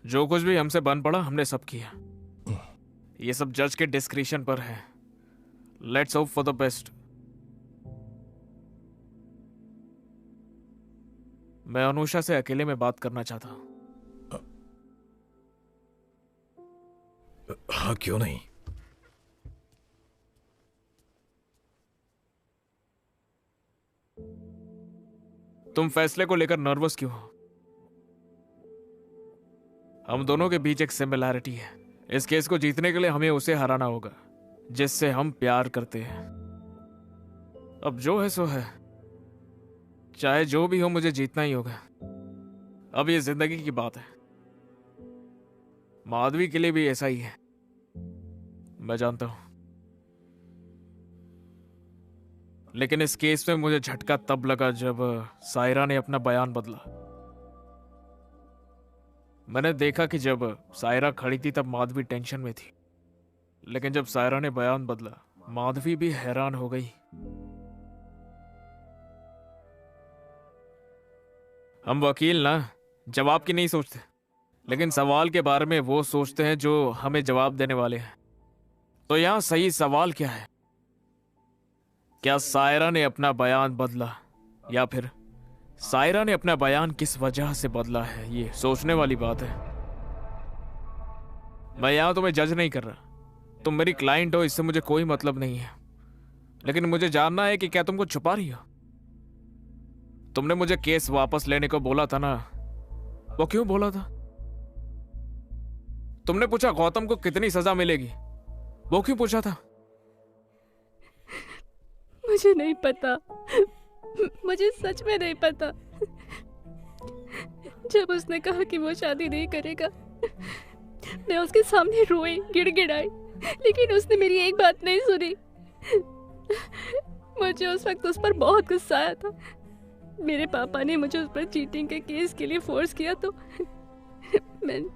जो कुछ भी हमसे बन पड़ा हमने सब किया। ये सब जज के डिस्क्रिप्शन पर है। Let's hope for the best. मैं अनुषा से अकेले में बात करना चाहता हूं। हाँ, क्यों नहीं। तुम फैसले को लेकर नर्वस क्यों हो? हम दोनों के बीच एक सिमिलैरिटी है। इस केस को जीतने के लिए हमें उसे हराना होगा जिससे हम प्यार करते हैं। अब जो है सो है, चाहे जो भी हो मुझे जीतना ही होगा। अब ये जिंदगी की बात है। माधवी के लिए भी ऐसा ही है, मैं जानता हूं। लेकिन इस केस में मुझे झटका तब लगा जब सायरा ने अपना बयान बदला। मैंने देखा कि जब सायरा खड़ी थी तब माधवी टेंशन में थी, लेकिन जब सायरा ने बयान बदला माधवी भी हैरान हो गई। हम वकील ना जवाब की नहीं सोचते, लेकिन सवाल के बारे में वो सोचते हैं जो हमें जवाब देने वाले हैं। तो यहां सही सवाल क्या है? क्या सायरा ने अपना बयान बदला, या फिर सायरा ने अपना बयान किस वजह से बदला है? ये सोचने वाली बात है। मैं यहां तुम्हें जज नहीं कर रहा। तुम मेरी क्लाइंट हो, इससे मुझे कोई मतलब नहीं है। लेकिन मुझे जानना है कि क्या तुम कुछ छुपा रही हो? तुमने मुझे केस वापस लेने को बोला था ना, वो क्यों बोला था? तुमने पूछा गौतम को कितनी सजा मिलेगी, वो क्यों पूछा था? मुझे नहीं पता, मुझे सच में नहीं पता। जब उसने कहा कि वो शादी नहीं करेगा, मैं उसके सामने रोई, गिड़गिड़ाई, लेकिन उसने मेरी एक बात नहीं सुनी। मुझे उस वक्त उस पर बहुत गुस्सा आया था। मेरे पापा ने मुझे उस पर चीटिंग के केस के लिए फोर्स किया, तो मैंने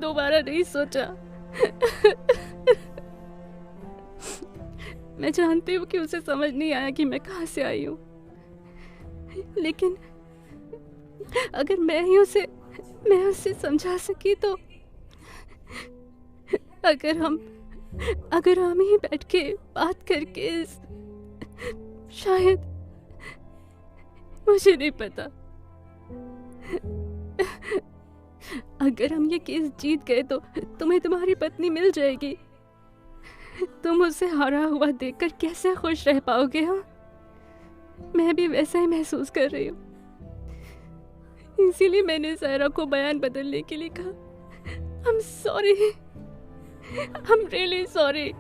दोबारा नहीं सोचा। मैं जानती हूँ कि उसे समझ नहीं आया कि मैं कहाँ से आई हूँ, लेकिन अगर मैं उसे समझा सकी तो अगर हम ही बैठ के बात करके शायद, मुझे नहीं पता, अगर हम ये केस जीत गए तो तुम्हें तुम्हारी पत्नी मिल जाएगी। तुम उसे हारा हुआ देखकर कैसे खुश रह पाओगे? हाँ, मैं भी वैसा ही महसूस कर रही हूँ। इसीलिए मैंने सायरा को बयान बदलने के लिए कहा। I'm sorry, I'm really sorry।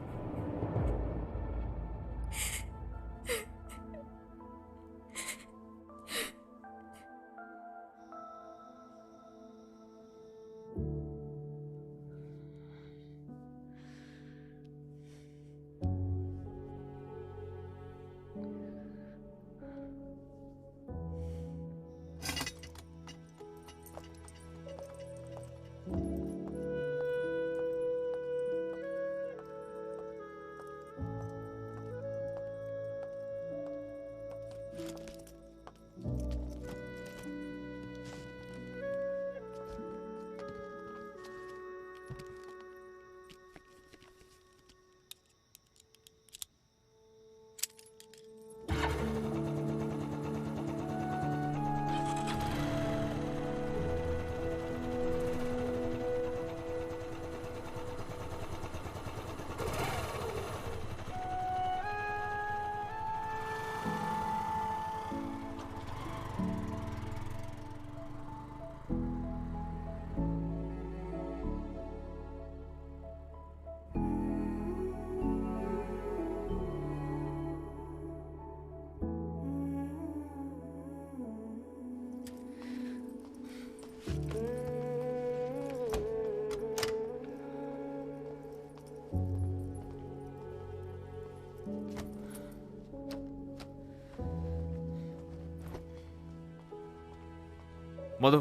Madhu,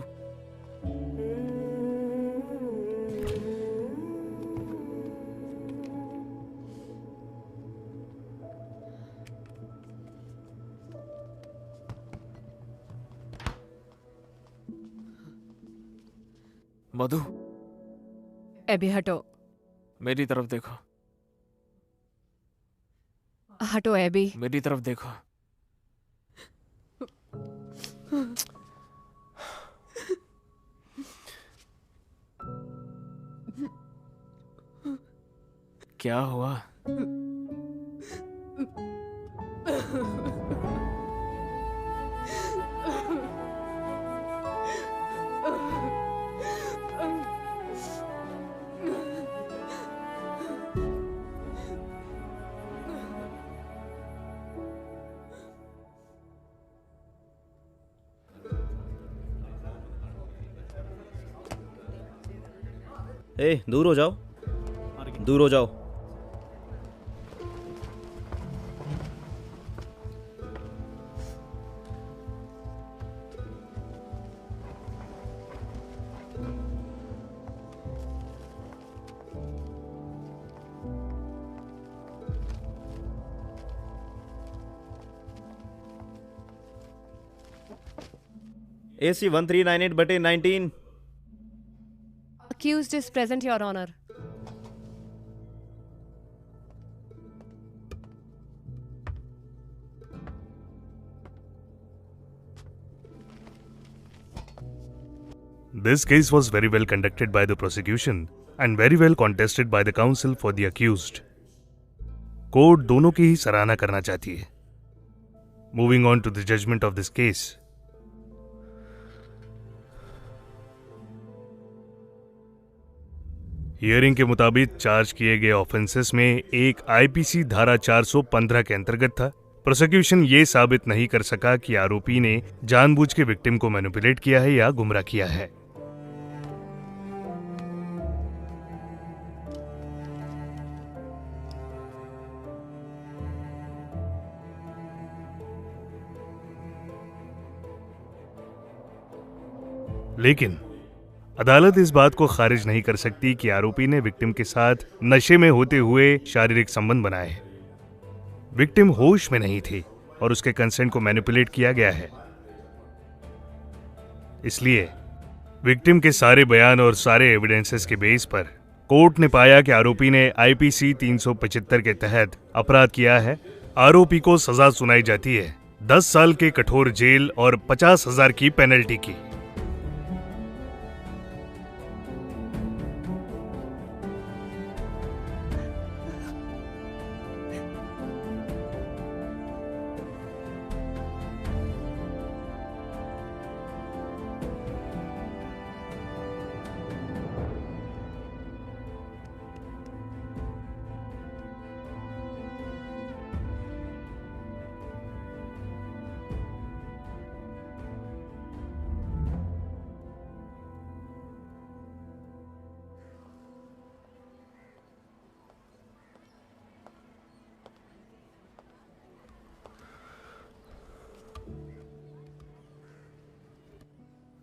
Madhu, एबी हटो, मेरी तरफ देखो, हटो एबी। मेरी तरफ देखो। क्या हुआ? दूर हो जाओ, दूर हो जाओ। AC 1398/19। Accused is present, Your Honor. This case was very well conducted by the prosecution and very well contested by the counsel for the accused. Court दोनों की ही सराहना करना चाहती है। Moving on to the judgment of this case. Hearing के मुताबिक charge किए गए ऑफेंसेस में एक आईपीसी धारा 415 के अंतर्गत था। प्रोसिक्यूशन ये साबित नहीं कर सका कि आरोपी ने जानबूझ के विक्टिम को मैनिपुलेट किया है या गुमराह किया है। लेकिन अदालत इस बात को खारिज नहीं कर सकती कि आरोपी ने विक्टिम के साथ नशे में होते हुए शारीरिक संबंध बनाए। विक्टिम होश में नहीं थी और उसके कंसेंट को मैनिपुलेट किया गया है। इसलिए विक्टिम के सारे बयान और सारे एविडेंसेस के बेस पर कोर्ट ने पाया कि आरोपी ने आईपीसी 375 के तहत अपराध किया है। आरोपी को सजा सुनाई जाती है 10 साल के कठोर जेल और 50,000 की पेनल्टी की।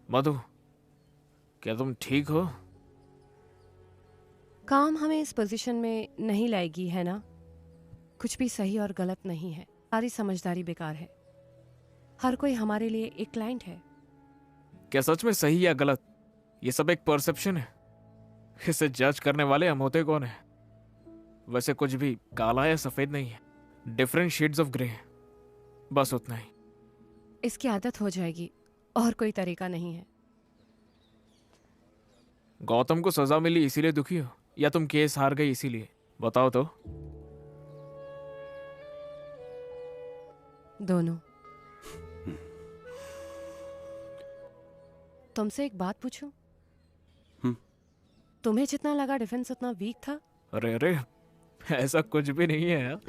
मधु, क्या तुम ठीक हो? काम हमें इस पोजीशन में नहीं लाएगी, है ना? कुछ भी सही और गलत नहीं है, सारी समझदारी बेकार है। हर कोई हमारे लिए एक क्लाइंट है। क्या सच में सही या गलत, ये सब एक परसेप्शन है। इसे जज करने वाले हम होते कौन है? वैसे कुछ भी काला या सफेद नहीं है, डिफरेंट शेड्स ऑफ ग्रे, बस उतना ही। इसकी आदत हो जाएगी और कोई तरीका नहीं है। गौतम को सजा मिली इसीलिए दुखी हो या तुम केस हार गई इसीलिए? बताओ तो। दोनों। तुमसे एक बात पूछूं? तुम्हें जितना लगा डिफेंस उतना वीक था? अरे अरे, ऐसा कुछ भी नहीं है यार।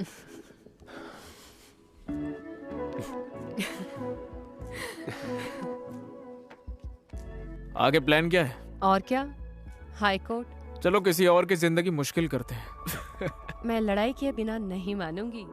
आगे प्लान क्या है? और क्या, हाई कोर्ट। चलो किसी और की जिंदगी मुश्किल करते हैं। मैं लड़ाई किए बिना नहीं मानूंगी।